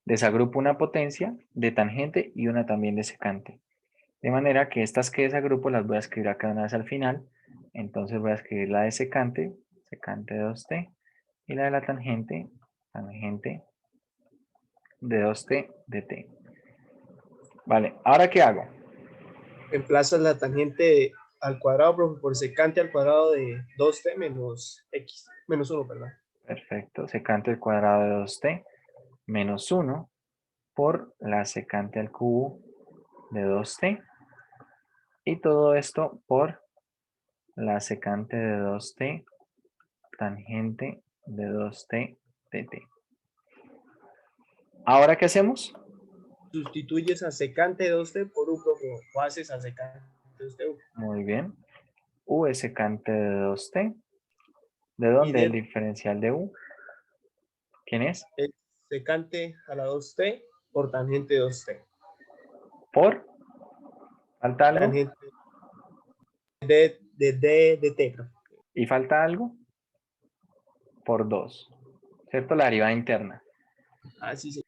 Desagrupo una potencia de tangente y una también de secante. De manera que estas que desagrupo las voy a escribir acá una vez al final. Entonces voy a escribir la de secante, secante de 2t, y la de la tangente, tangente de 2t de t. Vale, ¿ahora qué hago? Reemplazas la tangente al cuadrado, profe, por secante al cuadrado de 2t menos x, menos 1, perdón. Perfecto, secante al cuadrado de 2t menos 1 por la secante al cubo de 2t. Y todo esto por la secante de 2t tangente de 2t de t. ¿Ahora qué hacemos? Sustituyes a secante de 2t por u, profe, o haces a secante de 2t u. Muy bien. U es secante de 2t. ¿De Y dónde el de diferencial de u? ¿Quién es? secante a la 2t por tangente de 2t. Por ¿Falta algo? tangente de t, profe. ¿Y falta algo? Por 2. ¿Cierto? La derivada interna. Así se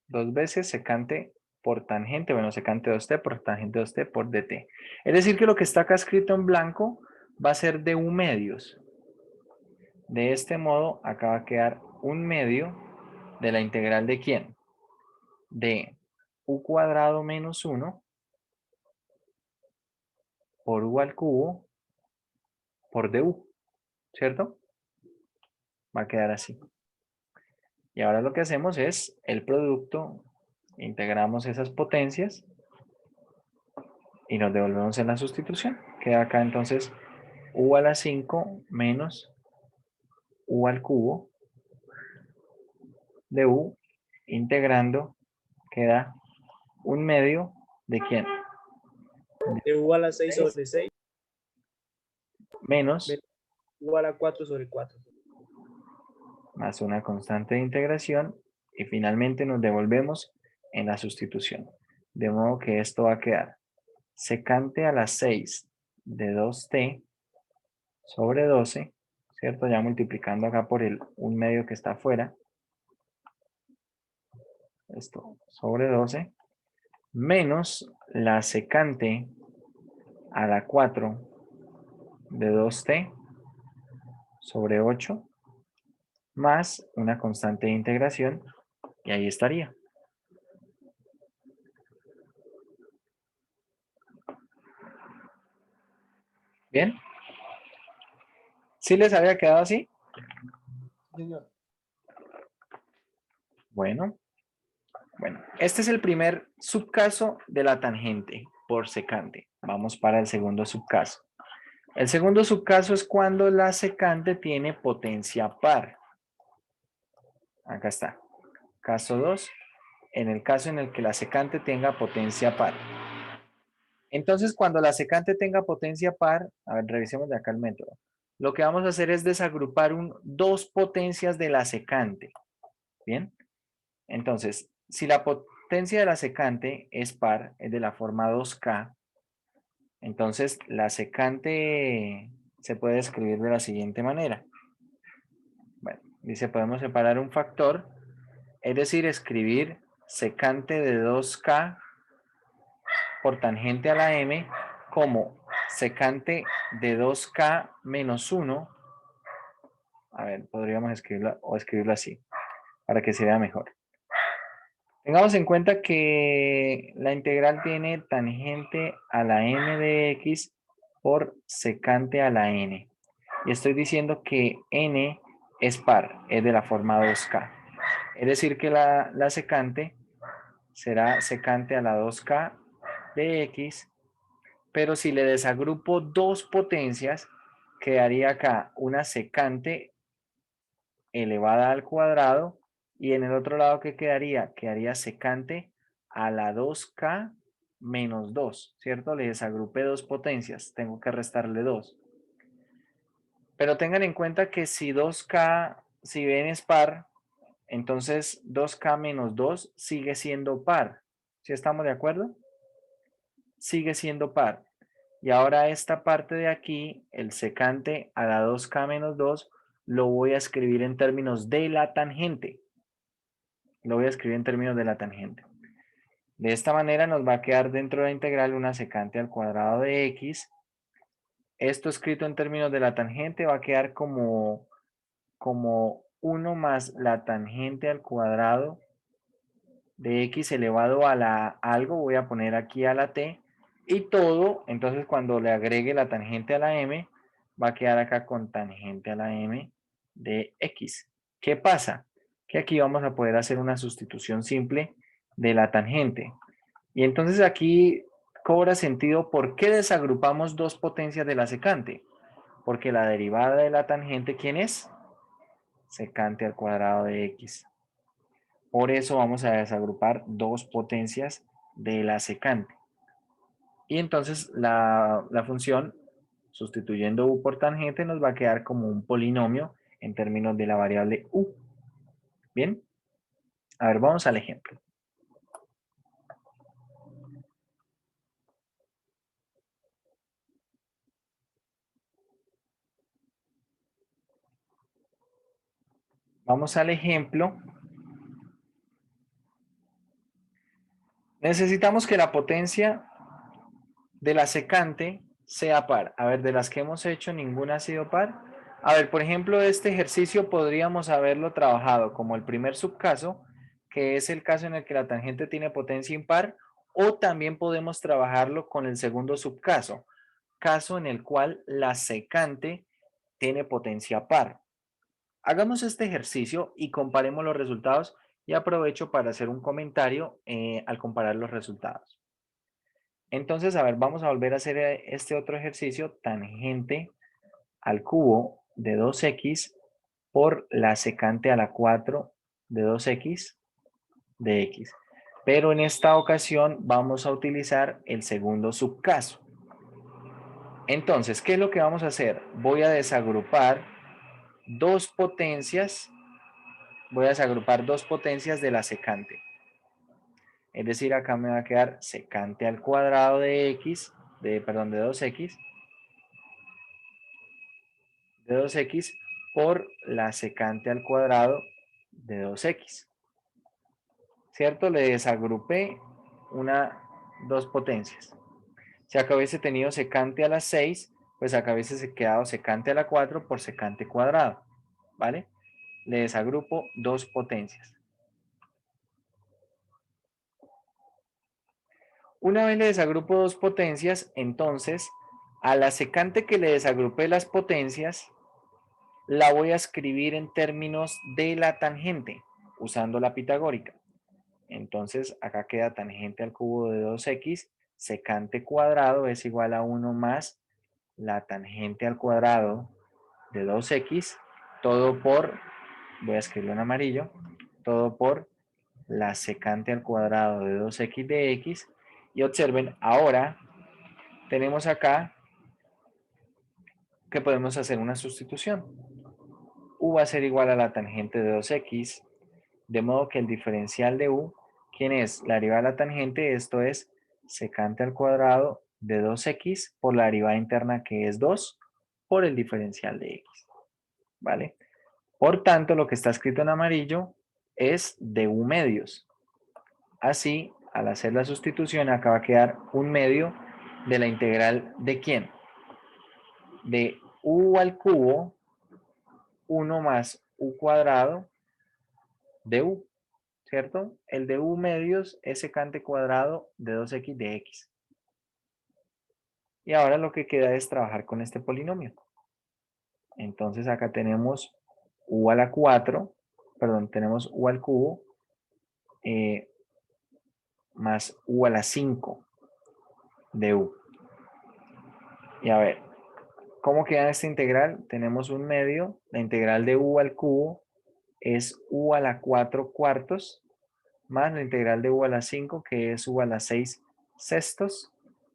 2 veces secante por tangente, bueno, secante 2t por tangente 2t por dt. Es decir, que lo que está acá escrito en blanco va a ser de u medios. De este modo, acá va a quedar un medio de la integral de ¿quién? De u cuadrado menos 1 por u al cubo por du, ¿cierto? Va a quedar así. Y ahora lo que hacemos es el producto, integramos esas potencias y nos devolvemos en la sustitución. Queda acá entonces u a la 5 menos u al cubo de u, integrando, queda un medio de ¿quién? de u a la 6 sobre 6 Menos u a la 4 sobre 4. más una constante de integración y finalmente nos devolvemos en la sustitución. De modo que esto va a quedar secante a la 6 de 2t sobre 12, ¿cierto? Ya multiplicando acá por el un medio que está afuera. Esto sobre 12 menos la secante a la 4 de 2t sobre 8 más una constante de integración y ahí estaría. ¿Bien? ¿Sí les había quedado así? Señor. Bueno, este es el primer subcaso de la tangente por secante. Vamos para el segundo subcaso. El segundo subcaso es cuando la secante tiene potencia par. Acá está. Caso 2, en el caso en el que la secante tenga potencia par. Entonces, cuando la secante tenga potencia par, a ver, revisemos de acá el método. Lo que vamos a hacer es desagrupar dos potencias de la secante. ¿Bien? Entonces, si la potencia de la secante es par, es de la forma 2K, entonces la secante se puede escribir de la siguiente manera. Bueno, dice, podemos separar un factor, es decir, escribir secante de 2K por tangente a la m como secante de 2K menos 1. A ver, podríamos escribirlo así, para que se vea mejor. Tengamos en cuenta que la integral tiene tangente a la m de x por secante a la n. Y estoy diciendo que n es par, es de la forma 2K. Es decir que la secante será secante a la 2K de x, pero si le desagrupo dos potencias, quedaría acá una secante elevada al cuadrado y en el otro lado, ¿qué quedaría? Quedaría secante a la 2K menos 2, ¿cierto? Le desagrupé dos potencias, tengo que restarle 2. Pero tengan en cuenta que si 2K, si ven es par, entonces 2K menos 2 sigue siendo par. ¿Sí estamos de acuerdo? Sigue siendo par. Y ahora esta parte de aquí, el secante a la 2K menos 2, lo voy a escribir en términos de la tangente. Lo voy a escribir en términos de la tangente. De esta manera nos va a quedar dentro de la integral una secante al cuadrado de x. Esto escrito en términos de la tangente va a quedar como 1 más la tangente al cuadrado de x elevado a la algo, voy a poner aquí a la t, y todo, entonces cuando le agregue la tangente a la m, va a quedar acá con tangente a la m de x. ¿Qué pasa? Que aquí vamos a poder hacer una sustitución simple de la tangente. Y entonces aquí cobra sentido por qué desagrupamos dos potencias de la secante. Porque la derivada de la tangente, ¿quién es? Secante al cuadrado de x. Por eso vamos a desagrupar dos potencias de la secante. Y entonces la función, sustituyendo u por tangente, nos va a quedar como un polinomio en términos de la variable u. Bien, a ver, vamos al ejemplo. Vamos al ejemplo. Necesitamos que la potencia de la secante sea par. A ver, de las que hemos hecho, ninguna ha sido par. A ver, por ejemplo, este ejercicio podríamos haberlo trabajado como el primer subcaso, que es el caso en el que la tangente tiene potencia impar, o también podemos trabajarlo con el segundo subcaso, caso en el cual la secante tiene potencia par. Hagamos este ejercicio y comparemos los resultados y aprovecho para hacer un comentario al comparar los resultados. Entonces, a ver, vamos a volver a hacer este otro ejercicio, tangente al cubo de 2x por la secante a la 4 de 2x de x. Pero en esta ocasión vamos a utilizar el segundo subcaso. Entonces, ¿qué es lo que vamos a hacer? Voy a desagrupar dos potencias, de la secante. Es decir, acá me va a quedar secante al cuadrado de x, de 2x, por la secante al cuadrado de 2x. ¿Cierto? Le desagrupé dos potencias. Si acá hubiese tenido secante a la 6, pues acá hubiese quedado secante a la 4 por secante cuadrado. ¿Vale? Le desagrupo dos potencias. Una vez le desagrupo dos potencias, entonces a la secante que le desagrupé las potencias, la voy a escribir en términos de la tangente, usando la pitagórica. Entonces acá queda tangente al cubo de 2x, secante cuadrado es igual a 1 más la tangente al cuadrado de 2x, todo por, voy a escribirlo en amarillo, todo por la secante al cuadrado de 2x de x. Y observen, ahora tenemos acá que podemos hacer una sustitución. U va a ser igual a la tangente de 2x, de modo que el diferencial de u, ¿quién es? La derivada de la tangente, esto es secante al cuadrado de 2x por la derivada interna que es 2 por el diferencial de x. ¿Vale? Por tanto, lo que está escrito en amarillo es de u medios. Así, al hacer la sustitución, acá va a quedar un medio de la integral de ¿quién? De u al cubo, 1 más u cuadrado de u, ¿cierto? El de u medios es secante cuadrado de 2x de x. Y ahora lo que queda es trabajar con este polinomio. Entonces acá tenemos u a la 4, perdón, tenemos u al cubo más u a la 5 de u. Y a ver, ¿cómo queda esta integral? Tenemos un medio, la integral de u al cubo es u a la 4 cuartos, más la integral de u a la 5, que es u a la 6 sextos,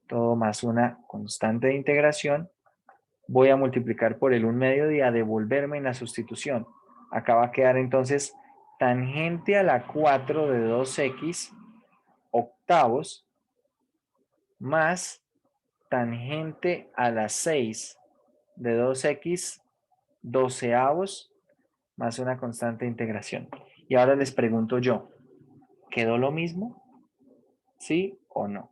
todo más una constante de integración. Voy a multiplicar por el 1 medio y a devolverme en la sustitución. Acá va a quedar entonces tangente a la 4 de 2x octavos más tangente a la 6 de 2x doceavos más una constante de integración. Y ahora les pregunto yo, ¿quedó lo mismo? ¿Sí o no?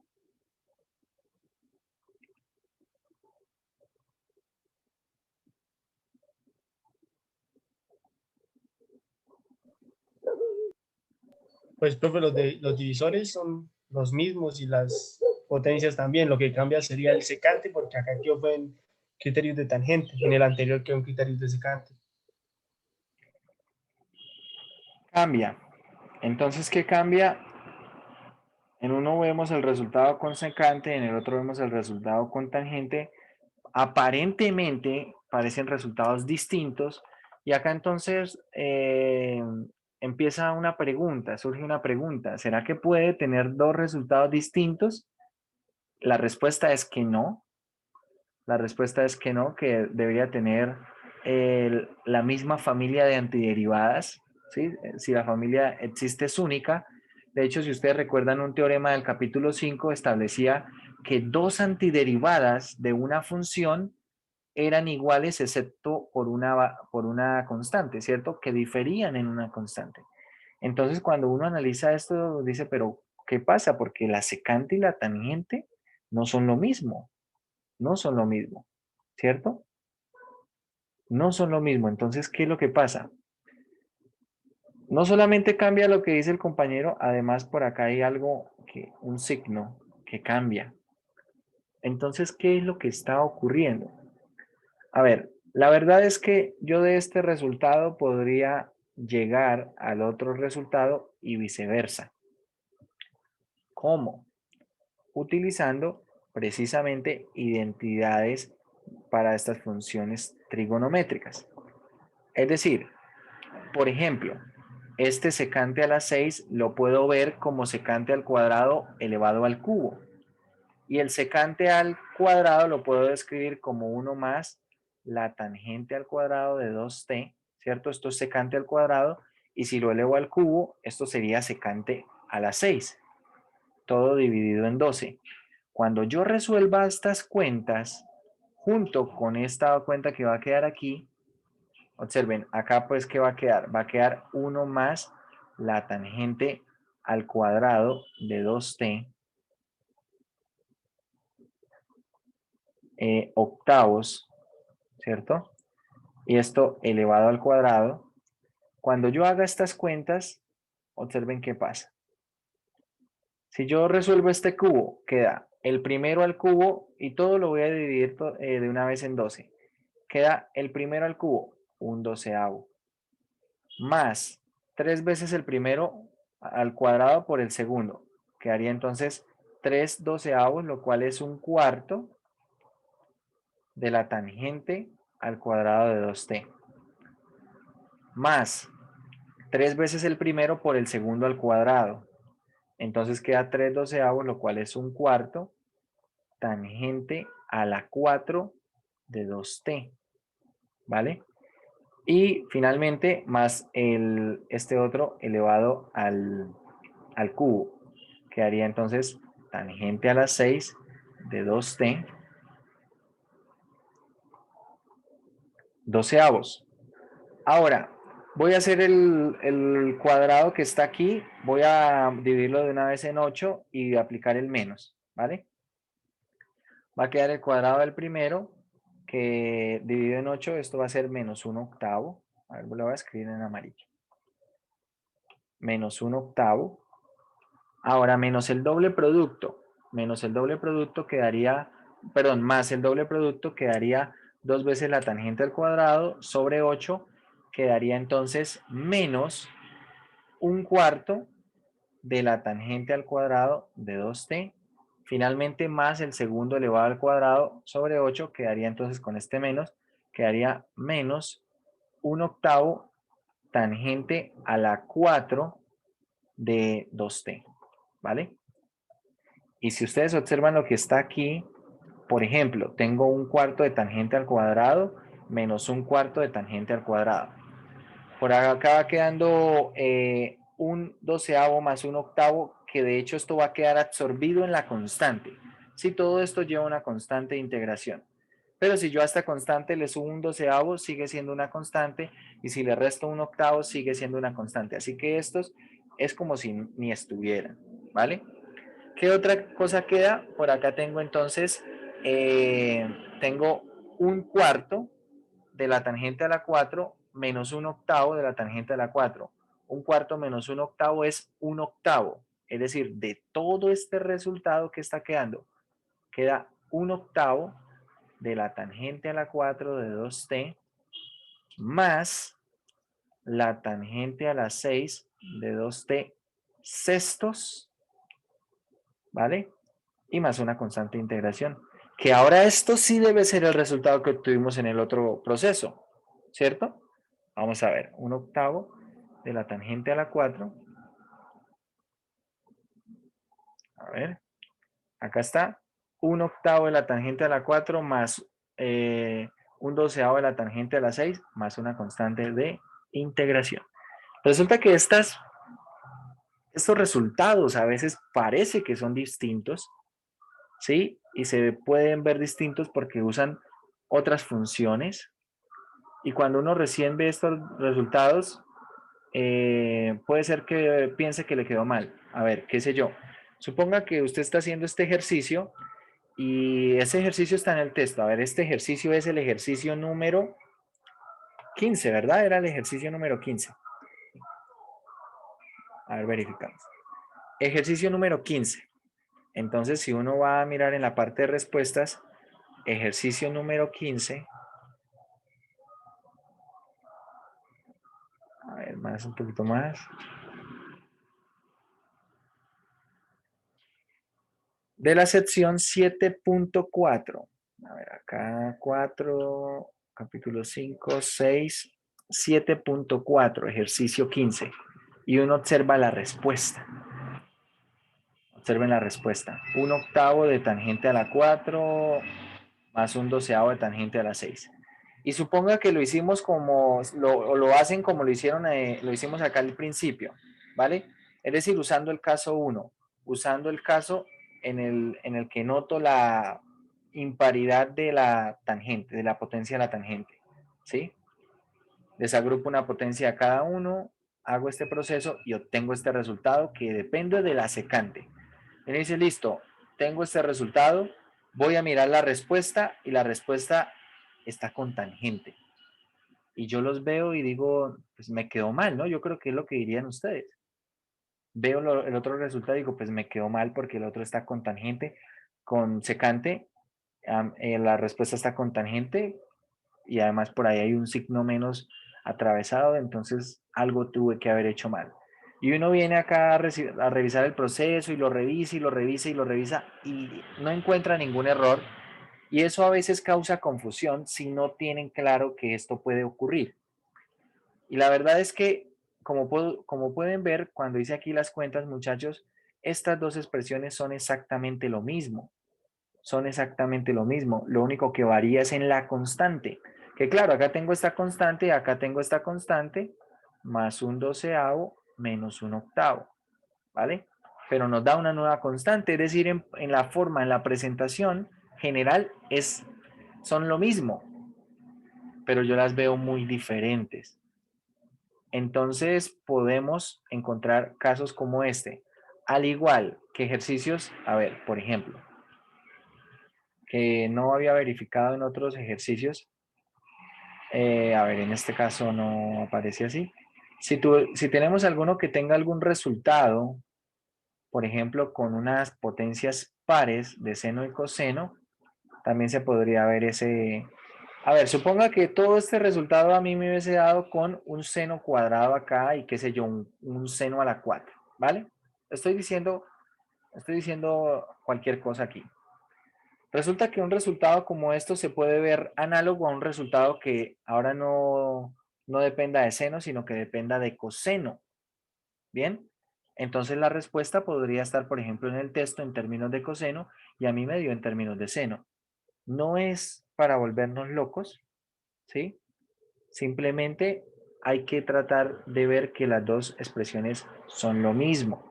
Pues, profe, los divisores son los mismos y las potencias también. Lo que cambia sería el secante, porque acá quedó fue en criterios de tangente. En el anterior quedó en criterios de secante. Cambia. Entonces, ¿qué cambia? En uno vemos el resultado con secante, en el otro vemos el resultado con tangente. Aparentemente parecen resultados distintos. Y acá entonces empieza una pregunta, surge una pregunta. ¿Será que puede tener dos resultados distintos? La respuesta es que no. La respuesta es que no, que debería tener la misma familia de antiderivadas. ¿Sí? Si la familia existe es única. De hecho, si ustedes recuerdan un teorema del capítulo 5, establecía que dos antiderivadas de una función eran iguales excepto por una constante, ¿cierto? Que diferían en una constante. Entonces, cuando uno analiza esto, dice, pero ¿qué pasa? Porque la secante y la tangente no son lo mismo, no son lo mismo, ¿cierto? No son lo mismo. Entonces, ¿qué es lo que pasa? No solamente cambia lo que dice el compañero, además por acá hay algo, un signo que cambia. Entonces, ¿qué es lo que está ocurriendo? A ver, la verdad es que yo de este resultado podría llegar al otro resultado y viceversa. ¿Cómo? Utilizando precisamente identidades para estas funciones trigonométricas. Es decir, por ejemplo, este secante a la 6 lo puedo ver como secante al cuadrado elevado al cubo. Y el secante al cuadrado lo puedo describir como 1 más la tangente al cuadrado de 2t, ¿cierto? Esto es secante al cuadrado. Y si lo elevo al cubo, esto sería secante a la 6. Todo dividido en 12. Cuando yo resuelva estas cuentas, junto con esta cuenta que va a quedar aquí, observen, acá pues, ¿qué va a quedar? Va a quedar 1 más la tangente al cuadrado de 2t octavos, ¿cierto? Y esto elevado al cuadrado. Cuando yo haga estas cuentas, observen qué pasa. Si yo resuelvo este cubo, queda el primero al cubo y todo lo voy a dividir de una vez en 12. Queda el primero al cubo, un doceavo, más 3 veces el primero al cuadrado por el segundo. Quedaría entonces 3 doceavos, lo cual es un cuarto de la tangente al cuadrado de 2t. Más 3 veces el primero por el segundo al cuadrado. Entonces queda 3 doceavos, lo cual es un cuarto, tangente a la 4 de 2t. ¿Vale? Y finalmente, más este otro elevado al cubo. Quedaría entonces tangente a la 6 de 2t, doceavos. Ahora, voy a hacer el cuadrado que está aquí, voy a dividirlo de una vez en 8 y aplicar el menos, ¿vale? Va a quedar el cuadrado del primero, que dividido en 8, esto va a ser menos 1 octavo. A ver, lo voy a escribir en amarillo. Menos 1 octavo. Ahora, menos el doble producto. Menos el doble producto quedaría, perdón, más el doble producto quedaría 2 veces la tangente al cuadrado sobre 8. Quedaría entonces menos un cuarto de la tangente al cuadrado de 2t. Finalmente, más el segundo elevado al cuadrado sobre 8, quedaría entonces con este menos, quedaría menos un octavo tangente a la 4 de 2t, ¿vale? Y si ustedes observan lo que está aquí, por ejemplo, tengo un cuarto de tangente al cuadrado menos un cuarto de tangente al cuadrado. Por acá va quedando un doceavo más un octavo, que de hecho esto va a quedar absorbido en la constante. Si todo esto lleva una constante de integración. Pero si yo a esta constante le subo un doceavo, sigue siendo una constante. Y si le resto un octavo, sigue siendo una constante. Así que estos es como si ni estuvieran, ¿vale? ¿Qué otra cosa queda? Por acá tengo entonces, tengo un cuarto de la tangente a la 4 menos un octavo de la tangente a la 4. Un cuarto menos un octavo es un octavo. Es decir, de todo este resultado que está quedando, queda un octavo de la tangente a la 4 de 2t más la tangente a la 6 de 2t sextos, ¿vale? Y más una constante de integración. Que ahora esto sí debe ser el resultado que obtuvimos en el otro proceso, ¿cierto? Vamos a ver, un octavo de la tangente a la 4. A ver, acá está. Un octavo de la tangente a la 4 más un doceavo de la tangente a la 6 más una constante de integración. Resulta que estos resultados a veces parece que son distintos, ¿sí? Y se pueden ver distintos porque usan otras funciones. Y cuando uno recién ve estos resultados, puede ser que piense que le quedó mal. A ver, qué sé yo. Suponga que usted está haciendo este ejercicio y ese ejercicio está en el texto. A ver, este ejercicio es el ejercicio número 15, ¿verdad? Era el ejercicio número 15. A ver, verificamos. Ejercicio número 15. Entonces, si uno va a mirar en la parte de respuestas, ejercicio número 15. A ver, más, un poquito más. De la sección 7.4. A ver, acá 4, capítulo 5, 6, 7.4, ejercicio 15. Y uno observa la respuesta. Observen la respuesta. 1/8 de tangente a la 4 más 1/12 de tangente a la 6. Y suponga que lo hicimos como, lo hacen como lo hicieron, lo hicimos acá al principio, ¿vale? Es decir, usando el caso 1, usando el caso en el que noto la imparidad de la tangente, de la potencia de la tangente, ¿sí? Desagrupo una potencia a cada uno, hago este proceso y obtengo este resultado que depende de la secante. Me dice, listo, tengo este resultado, voy a mirar la respuesta y la respuesta está con tangente. Y yo los veo y digo, pues me quedó mal, ¿no? Yo creo que es lo que dirían ustedes. Veo el otro resultado y digo, pues me quedó mal porque el otro está con tangente, con secante, la respuesta está con tangente y además por ahí hay un signo menos atravesado, entonces algo tuve que haber hecho mal. Y uno viene acá a revisar el proceso y lo revisa y lo revisa y lo revisa y no encuentra ningún error. Y eso a veces causa confusión si no tienen claro que esto puede ocurrir. Y la verdad es que, como pueden ver, cuando hice aquí las cuentas, muchachos, estas dos expresiones son exactamente lo mismo. Son exactamente lo mismo. Lo único que varía es en la constante. Que claro, acá tengo esta constante, acá tengo esta constante, más 1/12 menos 1/8, ¿vale? Pero nos da una nueva constante, es decir, en la forma, en la presentación general, son lo mismo, pero yo las veo muy diferentes. Entonces podemos encontrar casos como este. Al igual que ejercicios, a ver, por ejemplo, que no había verificado en otros ejercicios. A ver, en este caso no aparece así. Si tenemos alguno que tenga algún resultado, por ejemplo, con unas potencias pares de seno y coseno, también se podría ver ese. A ver, suponga que todo este resultado a mí me hubiese dado con un seno cuadrado acá y qué sé yo, un seno a la 4, ¿vale? Estoy diciendo cualquier cosa aquí. Resulta que un resultado como esto se puede ver análogo a un resultado que ahora no dependa de seno, sino que dependa de coseno. ¿Bien? Entonces la respuesta podría estar, por ejemplo, en el texto en términos de coseno y a mí me dio en términos de seno. No es para volvernos locos, ¿sí? Simplemente hay que tratar de ver que las dos expresiones son lo mismo.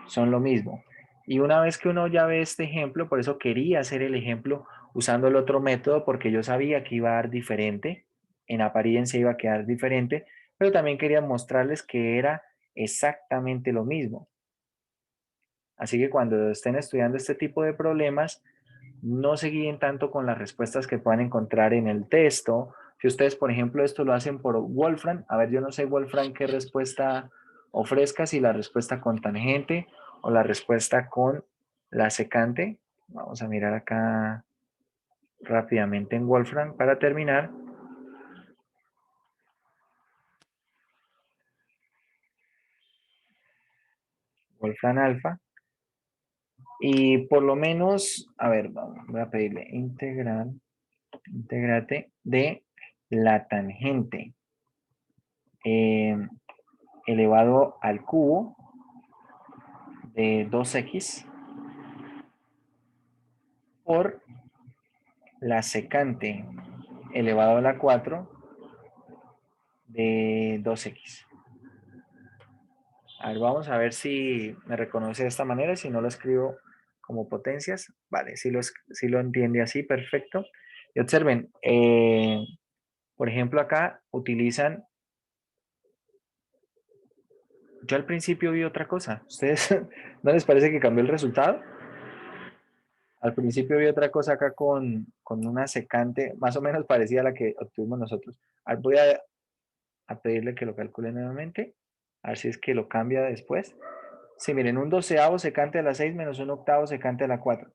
Son lo mismo. Y una vez que uno ya ve este ejemplo, por eso quería hacer el ejemplo usando el otro método, porque yo sabía que iba a dar diferente, en apariencia iba a quedar diferente, pero también quería mostrarles que era exactamente lo mismo. Así que cuando estén estudiando este tipo de problemas, no se guíen tanto con las respuestas que puedan encontrar en el texto. Si ustedes, por ejemplo, esto lo hacen por Wolfram, a ver, yo no sé, Wolfram, qué respuesta ofrezca, si la respuesta con tangente o la respuesta con la secante. Vamos a mirar acá rápidamente en Wolfram para terminar. Wolfram alfa. Y por lo menos, a ver, voy a pedirle integrate de la tangente elevado al cubo de 2x por la secante elevado a la 4 de 2x. A ver, vamos a ver si me reconoce de esta manera, si no lo escribo como potencias. Vale, si lo entiende así, perfecto. Y observen, por ejemplo, acá utilizan, yo al principio vi otra cosa. ¿Ustedes no les parece que cambió el resultado? Al principio vi otra cosa acá con una secante más o menos parecida a la que obtuvimos nosotros. Voy a pedirle que lo calcule nuevamente, a ver si es que lo cambia después. Sí, miren, un doceavo secante a la 6 menos un octavo secante a la 4.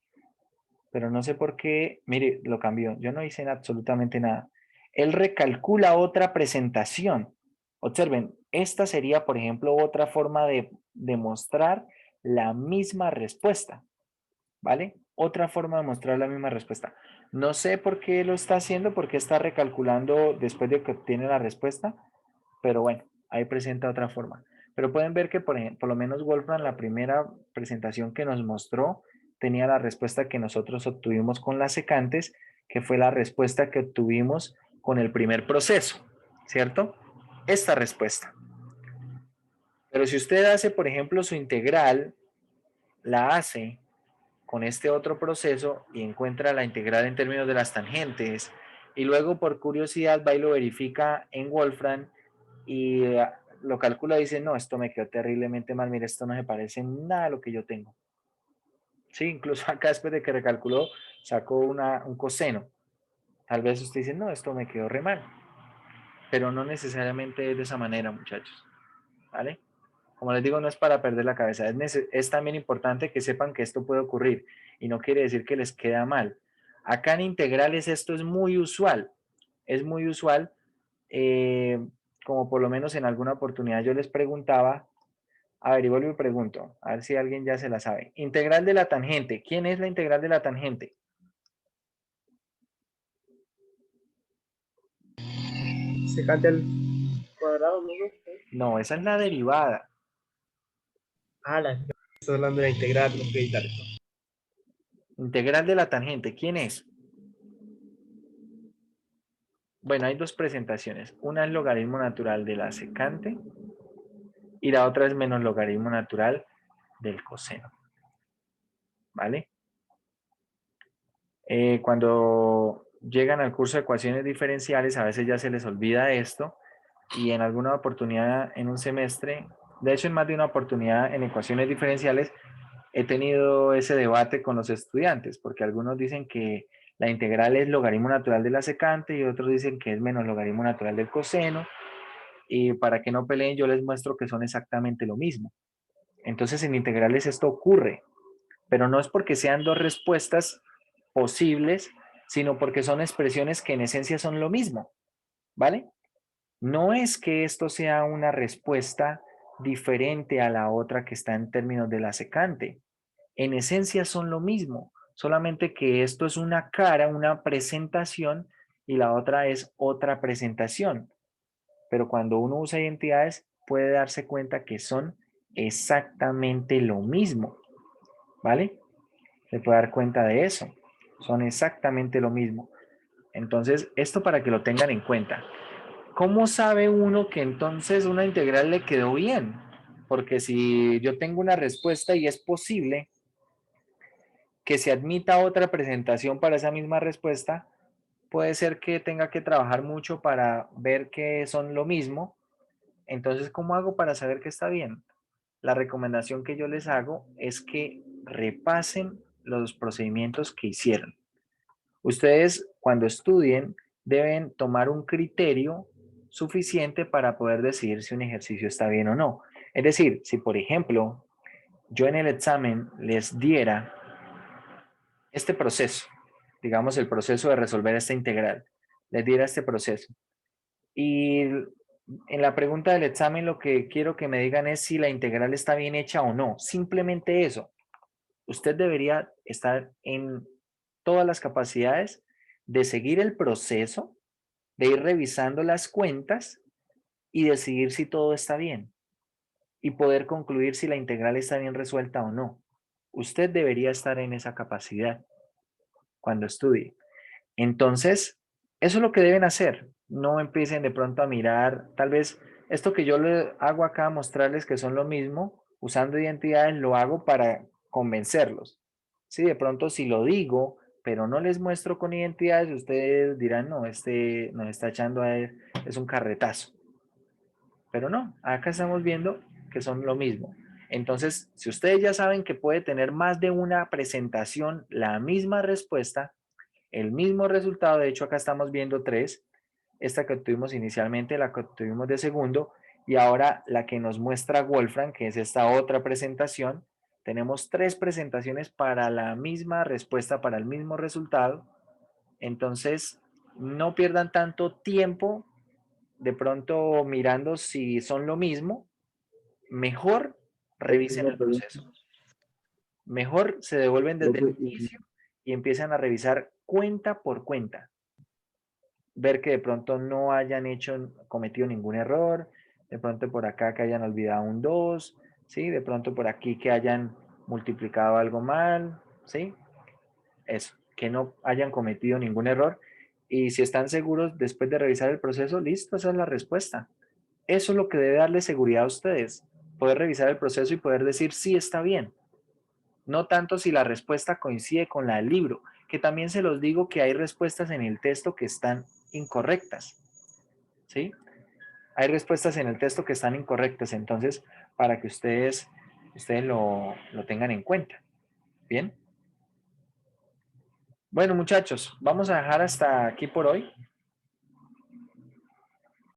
Pero no sé por qué, mire, lo cambió. Yo no hice absolutamente nada. Él recalcula otra presentación. Observen, esta sería, por ejemplo, otra forma de demostrar la misma respuesta, ¿vale? Otra forma de mostrar la misma respuesta. No sé por qué lo está haciendo, porque está recalculando después de que obtiene la respuesta, pero bueno, ahí presenta otra forma. Pero pueden ver que por lo menos Wolfram, la primera presentación que nos mostró, tenía la respuesta que nosotros obtuvimos con las secantes, que fue la respuesta que obtuvimos con el primer proceso, ¿cierto? Esta respuesta. Pero si usted hace, por ejemplo, su integral, la hace con este otro proceso y encuentra la integral en términos de las tangentes, y luego por curiosidad va y lo verifica en Wolfram y lo calcula y dice, no, esto me quedó terriblemente mal, mire, esto no se parece en nada a lo que yo tengo. Sí, incluso acá después de que recalculó, sacó un coseno. Tal vez usted dice, no, esto me quedó re mal. Pero no necesariamente es de esa manera, muchachos. ¿Vale? Como les digo, no es para perder la cabeza. Es también importante que sepan que esto puede ocurrir y no quiere decir que les queda mal. Acá en integrales esto es muy usual. Es muy usual, eh, como por lo menos en alguna oportunidad yo les preguntaba, a ver, y vuelvo y pregunto, a ver si alguien ya se la sabe. Integral de la tangente. ¿Quién es la integral de la tangente? Secante al cuadrado, ¿no? No, esa es la derivada. Ah, estoy hablando de la integral, ok, dale. Integral de la tangente. ¿Quién es? Bueno, hay dos presentaciones. Una es logaritmo natural de la secante y la otra es menos logaritmo natural del coseno. ¿Vale? Cuando llegan al curso de ecuaciones diferenciales, a veces ya se les olvida esto y en alguna oportunidad en un semestre, de hecho en más de una oportunidad en ecuaciones diferenciales, he tenido ese debate con los estudiantes, porque algunos dicen que la integral es logaritmo natural de la secante y otros dicen que es menos logaritmo natural del coseno, y para que no peleen yo les muestro que son exactamente lo mismo. Entonces en integrales esto ocurre, pero no es porque sean dos respuestas posibles, sino porque son expresiones que en esencia son lo mismo, ¿vale? No es que esto sea una respuesta diferente a la otra que está en términos de la secante. En esencia son lo mismo, solamente que esto es una cara, una presentación, y la otra es otra presentación. Pero cuando uno usa identidades puede darse cuenta que son exactamente lo mismo, ¿vale? Se puede dar cuenta de eso. Son exactamente lo mismo. Entonces, esto para que lo tengan en cuenta. ¿Cómo sabe uno que entonces una integral le quedó bien? Porque si yo tengo una respuesta y es posible que se admita otra presentación para esa misma respuesta, puede ser que tenga que trabajar mucho para ver que son lo mismo. Entonces, ¿cómo hago para saber que está bien? La recomendación que yo les hago es que repasen los procedimientos que hicieron. Ustedes, cuando estudien, deben tomar un criterio suficiente para poder decidir si un ejercicio está bien o no. Es decir, si por ejemplo yo en el examen les diera este proceso, digamos el proceso de resolver esta integral, les diera este proceso y en la pregunta del examen lo que quiero que me digan es si la integral está bien hecha o no, simplemente eso. Usted debería estar en todas las capacidades de seguir el proceso, de ir revisando las cuentas y decidir si todo está bien y poder concluir si la integral está bien resuelta o no. Usted debería estar en esa capacidad cuando estudie. Entonces, eso es lo que deben hacer. No empiecen de pronto a mirar, tal vez esto que yo le hago acá, mostrarles que son lo mismo, usando identidades, lo hago para convencerlos. Sí, de pronto si lo digo pero no les muestro con identidades, ustedes dirán, no, este nos está echando a él, es un carretazo. Pero no, acá estamos viendo que son lo mismo. Entonces, si ustedes ya saben que puede tener más de una presentación, la misma respuesta, el mismo resultado, de hecho acá estamos viendo 3, esta que obtuvimos inicialmente, la que obtuvimos de segundo, y ahora la que nos muestra Wolfram, que es esta otra presentación. Tenemos 3 presentaciones para la misma respuesta, para el mismo resultado. Entonces, no pierdan tanto tiempo de pronto mirando si son lo mismo. Mejor revisen el proceso. Mejor se devuelven desde el inicio y empiezan a revisar cuenta por cuenta. Ver que de pronto no hayan cometido ningún error, de pronto por acá que hayan olvidado un 2, ¿sí? De pronto por aquí que hayan multiplicado algo mal, ¿sí? Eso, que no hayan cometido ningún error. Y si están seguros después de revisar el proceso, listo, esa es la respuesta. Eso es lo que debe darle seguridad a ustedes, poder revisar el proceso y poder decir sí está bien. No tanto si la respuesta coincide con la del libro, que también se los digo que hay respuestas en el texto que están incorrectas. ¿Sí? Hay respuestas en el texto que están incorrectas, entonces para que ustedes lo tengan en cuenta. ¿Bien? Bueno, muchachos, vamos a dejar hasta aquí por hoy.